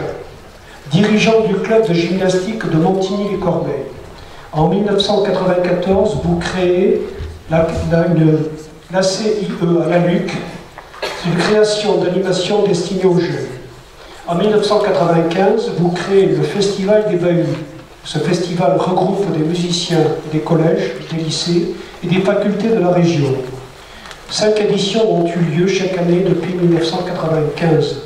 Speaker 1: dirigeant du club de gymnastique de Montigny-les-Corbeilles. En 1994, vous créez l'ACIE à la Luc, une création d'animation destinée aux jeunes. En 1995, vous créez le Festival des Bahuts. Ce festival regroupe des musiciens des collèges, des lycées et des facultés de la région. 5 éditions ont eu lieu chaque année depuis 1995.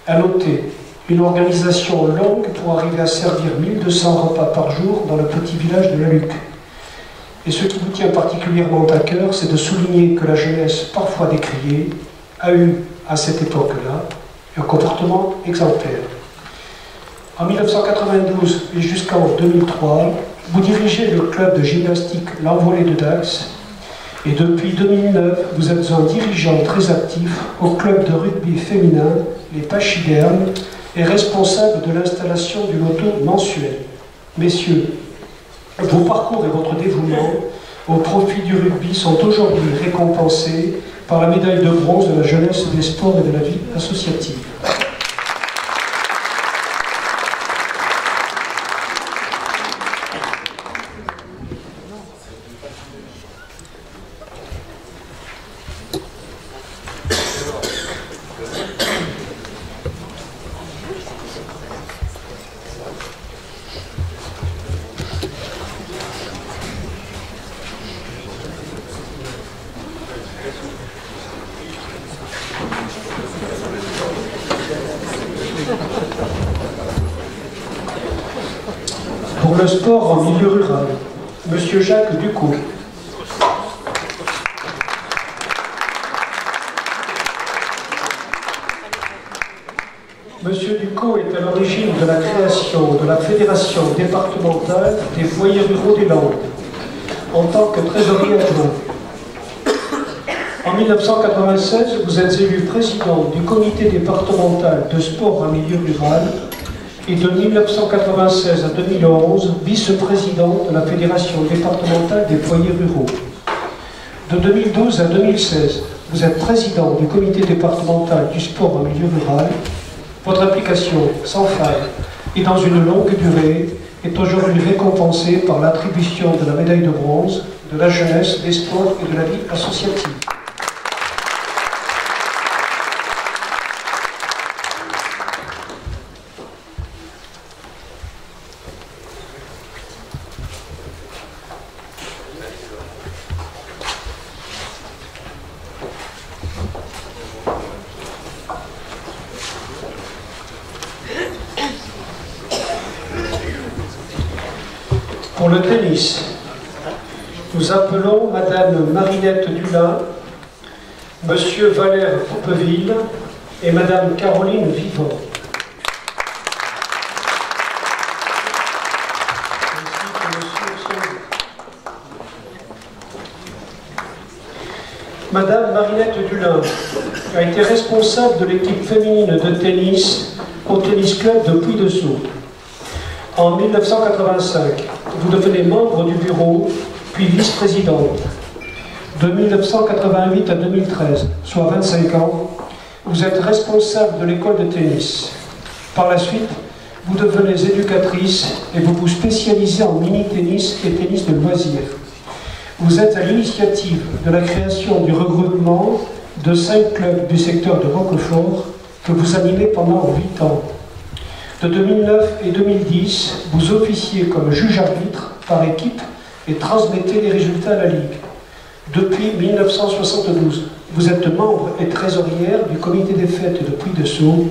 Speaker 1: À noter, une organisation longue pour arriver à servir 1200 repas par jour dans le petit village de la Luc. Et ce qui vous tient particulièrement à cœur, c'est de souligner que la jeunesse, parfois décriée, a eu, à cette époque-là, un comportement exemplaire. En 1992 et jusqu'en 2003, vous dirigez le club de gymnastique L'Envolée de Dax, et depuis 2009, vous êtes un dirigeant très actif au club de rugby féminin, les Pachydermes, et responsable de l'installation du loto mensuel. Messieurs, vos parcours et votre dévouement au profit du rugby sont aujourd'hui récompensés par la médaille de bronze de la jeunesse des sports et de la vie associative. Pour le sport en milieu rural, Monsieur Jacques Ducot. Monsieur Ducot est à l'origine de la création de la Fédération départementale des foyers ruraux des Landes, en tant que trésorier adjoint. En 1996, vous êtes élu président du comité départemental de sport en milieu rural et de 1996 à 2011, vice-président de la Fédération départementale des foyers ruraux. De 2012 à 2016, vous êtes président du comité départemental du sport en milieu rural. Votre implication sans faille et dans une longue durée est aujourd'hui récompensée par l'attribution de la médaille de bronze, de la jeunesse, des sports et de la vie associative. Pour le tennis, nous appelons Madame Marinette Dulin, Monsieur Valère Coupeville et Madame Caroline Vivant. Madame Marinette Dulin a été responsable de l'équipe féminine de tennis au Tennis Club de Puy-de-Sceaux. En 1985, vous devenez membre du bureau, puis vice-présidente. De 1988 à 2013, soit 25 ans, vous êtes responsable de l'école de tennis. Par la suite, vous devenez éducatrice et vous vous spécialisez en mini-tennis et tennis de loisirs. Vous êtes à l'initiative de la création du regroupement de 5 clubs du secteur de Roquefort que vous animez pendant 8 ans. De 2009 et 2010, vous officiez comme juge-arbitre par équipe et transmettez les résultats à la Ligue. Depuis 1972, vous êtes membre et trésorière du comité des fêtes de Puy-de-Sceaux.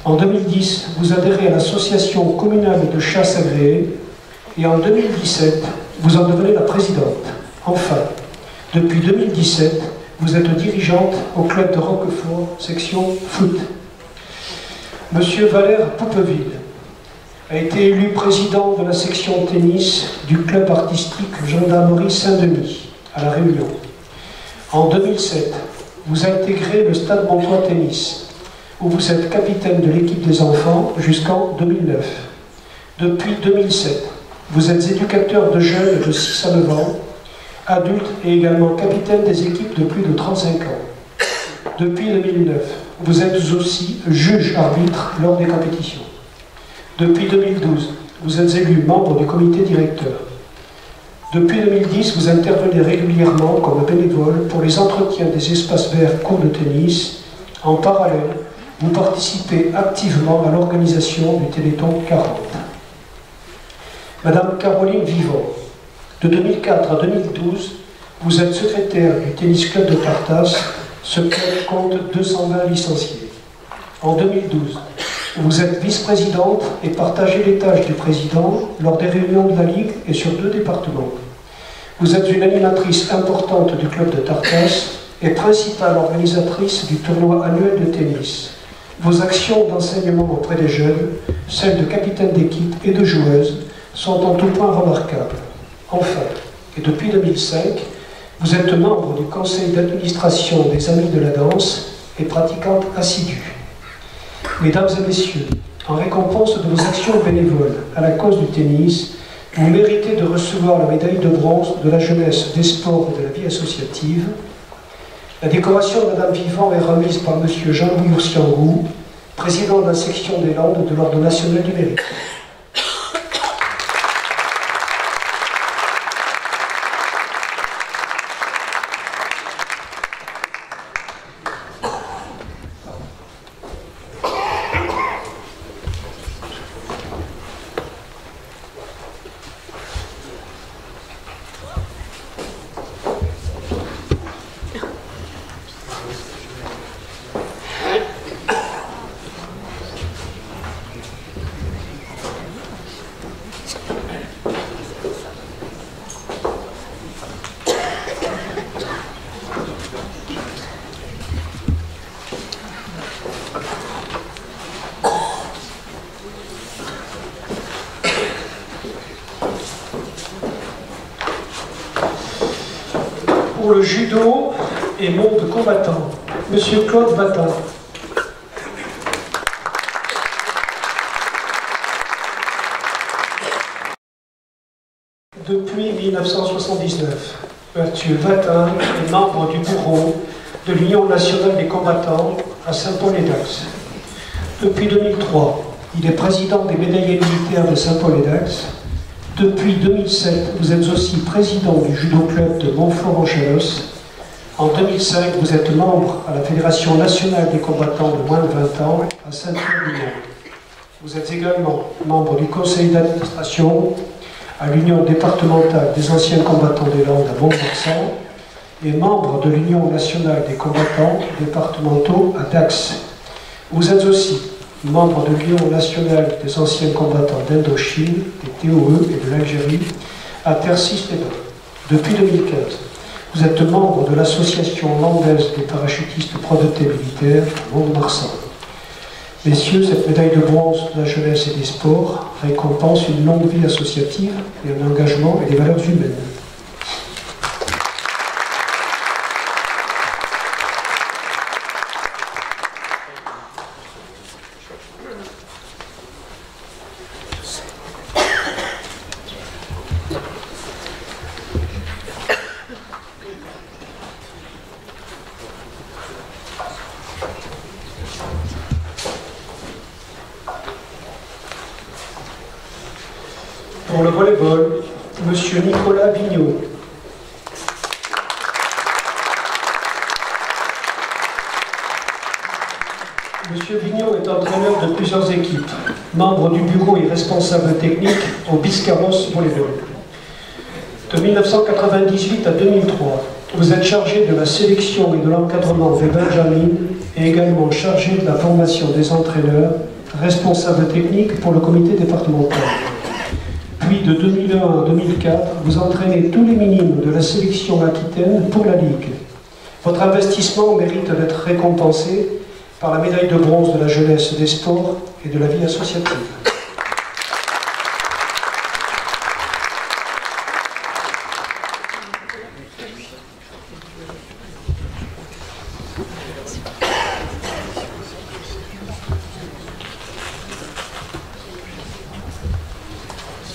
Speaker 1: En 2010, vous adhérez à l'association communale de chasse agréée et en 2017, vous en devenez la présidente. Enfin, depuis 2017, Vous êtes dirigeante au club de Roquefort, section foot. Monsieur Valère Poupeville a été élu président de la section tennis du club artistique Gendarmerie Saint-Denis, à La Réunion. En 2007, vous intégrez le Stade Montois Tennis, où vous êtes capitaine de l'équipe des enfants jusqu'en 2009. Depuis 2007, vous êtes éducateur de jeunes de 6 à 9 ans, adulte et également capitaine des équipes de plus de 35 ans. Depuis 2009, vous êtes aussi juge-arbitre lors des compétitions. Depuis 2012, vous êtes élu membre du comité directeur. Depuis 2010, vous intervenez régulièrement comme bénévole pour les entretiens des espaces verts courts de tennis. En parallèle, vous participez activement à l'organisation du Téléthon 40. Madame Caroline Vivant, de 2004 à 2012, vous êtes secrétaire du Tennis Club de Tartas. Ce club compte 220 licenciés. En 2012, vous êtes vice-présidente et partagez les tâches du président lors des réunions de la Ligue et sur 2 départements. Vous êtes une animatrice importante du club de Tartas et principale organisatrice du tournoi annuel de tennis. Vos actions d'enseignement auprès des jeunes, celles de capitaine d'équipe et de joueuse, sont en tout point remarquables. Enfin, et depuis 2005, vous êtes membre du conseil d'administration des Amis de la Danse et pratiquante assidue. Mesdames et messieurs, en récompense de vos actions bénévoles à la cause du tennis, vous méritez de recevoir la médaille de bronze de la jeunesse, des sports et de la vie associative. La décoration de Madame Vivant est remise par M. Jean-Louis Ossiangou, président de la section des Landes de l'Ordre national du mérite. Pour le judo et monde combattant, Monsieur Claude Vatin. Depuis 1979, Mathieu Vatin est membre du bureau de l'Union nationale des combattants à Saint-Paul-et-Dax. Depuis 2003, il est président des médaillés militaires de Saint-Paul-et-Dax. Depuis 2007, vous êtes aussi président du judo club de Montfort-en-Chalosse. En 2005, vous êtes membre à la Fédération nationale des combattants de moins de 20 ans à Saint-Pierre-du-Mont. Vous êtes également membre du conseil d'administration à l'Union départementale des anciens combattants des Landes à Mont-Marsan et membre de l'Union nationale des combattants départementaux à Dax. Vous êtes aussi membre de l'Union nationale des anciens combattants d'Indochine, des TOE et de l'Algérie, à Tercis-les-Bains. Depuis 2015, vous êtes membre de l'association landaise des parachutistes prodotés militaires à Mont-de-Marsan. Messieurs, cette médaille de bronze de la jeunesse et des sports récompense une longue vie associative et un engagement et des valeurs humaines. Pour le volleyball, Monsieur Nicolas Vigneault. Monsieur Vigneault est entraîneur de plusieurs équipes, membre du bureau et responsable technique au Biscarrosse Volleyball. De 1998 à 2003, vous êtes chargé de la sélection et de l'encadrement des Benjamines et également chargé de la formation des entraîneurs, responsable technique pour le comité départemental. Puis de 2001 à 2004, vous entraînez tous les minimes de la sélection aquitaine pour la Ligue. Votre investissement mérite d'être récompensé par la médaille de bronze de la jeunesse, des sports et de la vie associative.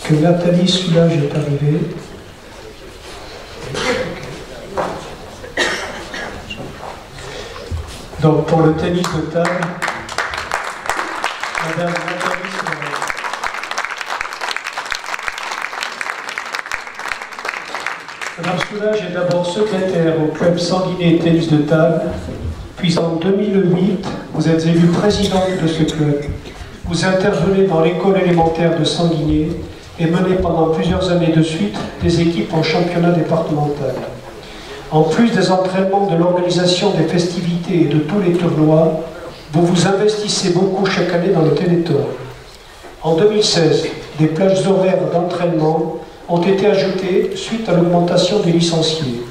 Speaker 1: Que Nathalie Soulage est arrivée. Donc pour le tennis de table, Madame Nathalie Soulage. Madame Soulage est d'abord secrétaire au club Sanguinet Tennis de table, puis en 2008, vous êtes élue présidente de ce club. Vous intervenez dans l'école élémentaire de Sanguinet et menez pendant plusieurs années de suite des équipes en championnat départemental. En plus des entraînements, de l'organisation des festivités et de tous les tournois, vous vous investissez beaucoup chaque année dans le Téléthon. En 2016, des plages horaires d'entraînement ont été ajoutées suite à l'augmentation des licenciés.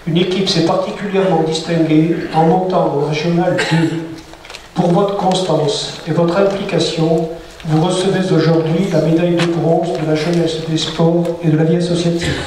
Speaker 1: Une équipe s'est particulièrement distinguée en montant en Régional 2. Pour votre constance et votre implication, vous recevez aujourd'hui la médaille de bronze de la jeunesse, des sports et de la vie associative.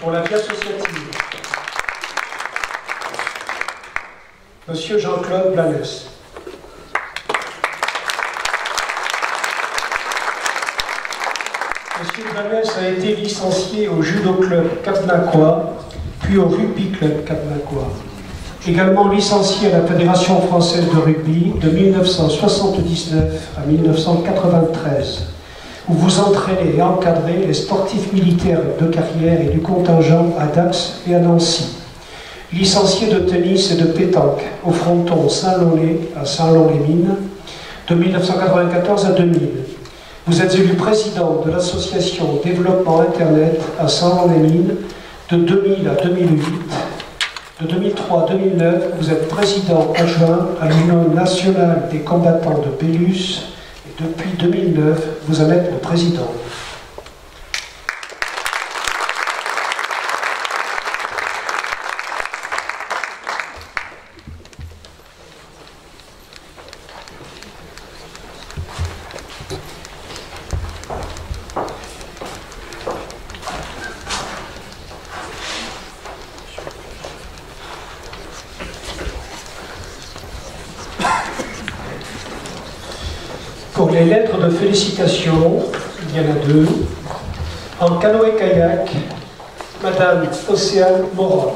Speaker 1: Pour la vie associative, Monsieur Jean-Claude Blanès. Monsieur Blanès a été licencié au judo club Cap-Nacois, puis au rugby club Cap-Nacois. Également licencié à la Fédération française de rugby de 1979 à 1993. Où vous entraînez et encadrez les sportifs militaires de carrière et du contingent à Dax et à Nancy. Licencié de tennis et de pétanque au fronton Saint-Lô-les à Saint-Lô-les-Mines de 1994 à 2000. Vous êtes élu président de l'association Développement Internet à Saint-Lô-les-Mines de 2000 à 2008. De 2003 à 2009, vous êtes président adjoint à l'Union nationale des combattants de Bélus. Depuis 2009, vous en êtes le président. Pour les lettres de félicitations, il y en a deux. En canoë-kayak, Madame Océane Morin.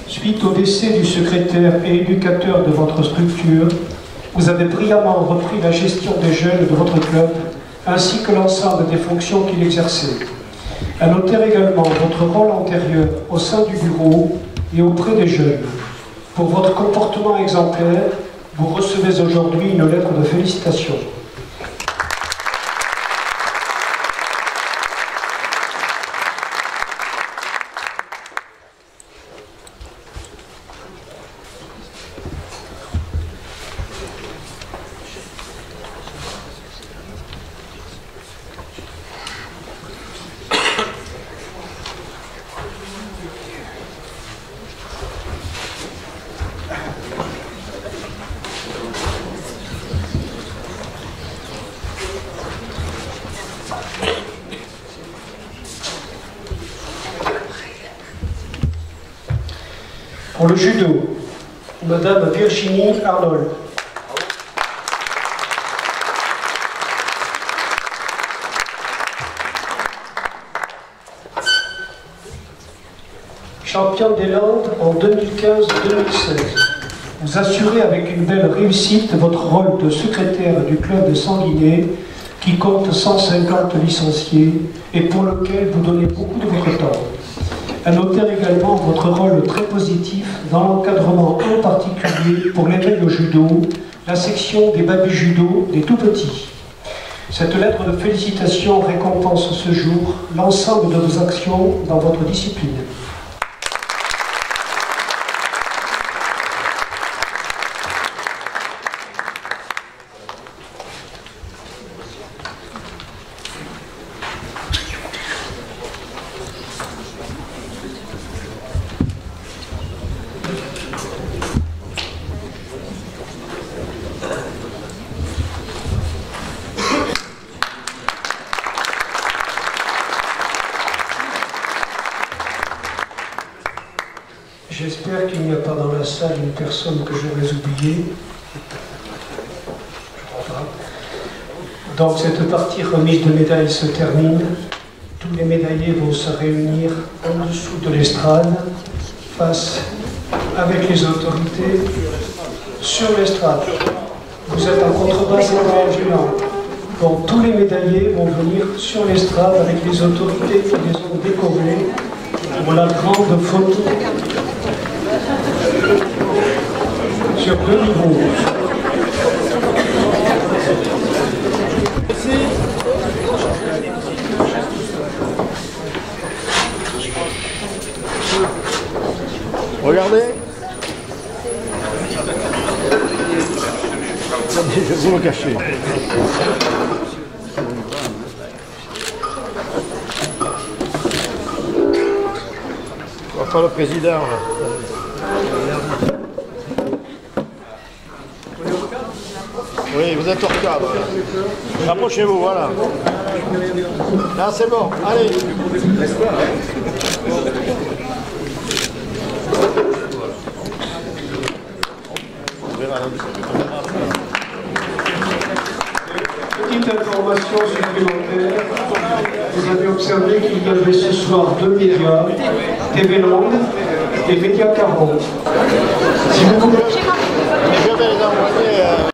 Speaker 1: Suite au décès du secrétaire et éducateur de votre structure, vous avez brillamment repris la gestion des jeunes de votre club, ainsi que l'ensemble des fonctions qu'il exerçait. À noter également votre rôle antérieur au sein du bureau et auprès des jeunes. Pour votre comportement exemplaire, vous recevez aujourd'hui une lettre de félicitations. Pour le judo, Madame Virginie Arnold. Championne des Landes en 2015-2016. vous assurez avec une belle réussite votre rôle de secrétaire du club de Sanguinet, qui compte 150 licenciés et pour lequel vous donnez beaucoup de votre temps. À noter également votre rôle très positif dans l'encadrement en particulier pour l'éveil au judo, la section des baby judo des tout-petits. Cette lettre de félicitations récompense ce jour l'ensemble de vos actions dans votre discipline. J'espère qu'il n'y a pas dans la salle une personne que j'aurais oubliée. Je crois pas. Donc cette partie remise de médailles se termine. Tous les médaillés vont se réunir en dessous de l'estrade, face avec les autorités sur l'estrade. Vous êtes en contrebasse et géant. Donc tous les médaillés vont venir sur l'estrade avec les autorités qui les ont décorés pour la grande photo. Sur 2 niveaux.
Speaker 3: Regardez. Je vais vous le cacher. On va faire le président là. Oui, vous êtes hors cadre. Rapprochez-vous, voilà. Là, c'est bon. Allez.
Speaker 1: Petite information supplémentaire. Vous avez observé qu'il y avait ce soir 2 médias, TV Land et Média 40. Si vous voulez...
Speaker 3: Je vais les envoyer.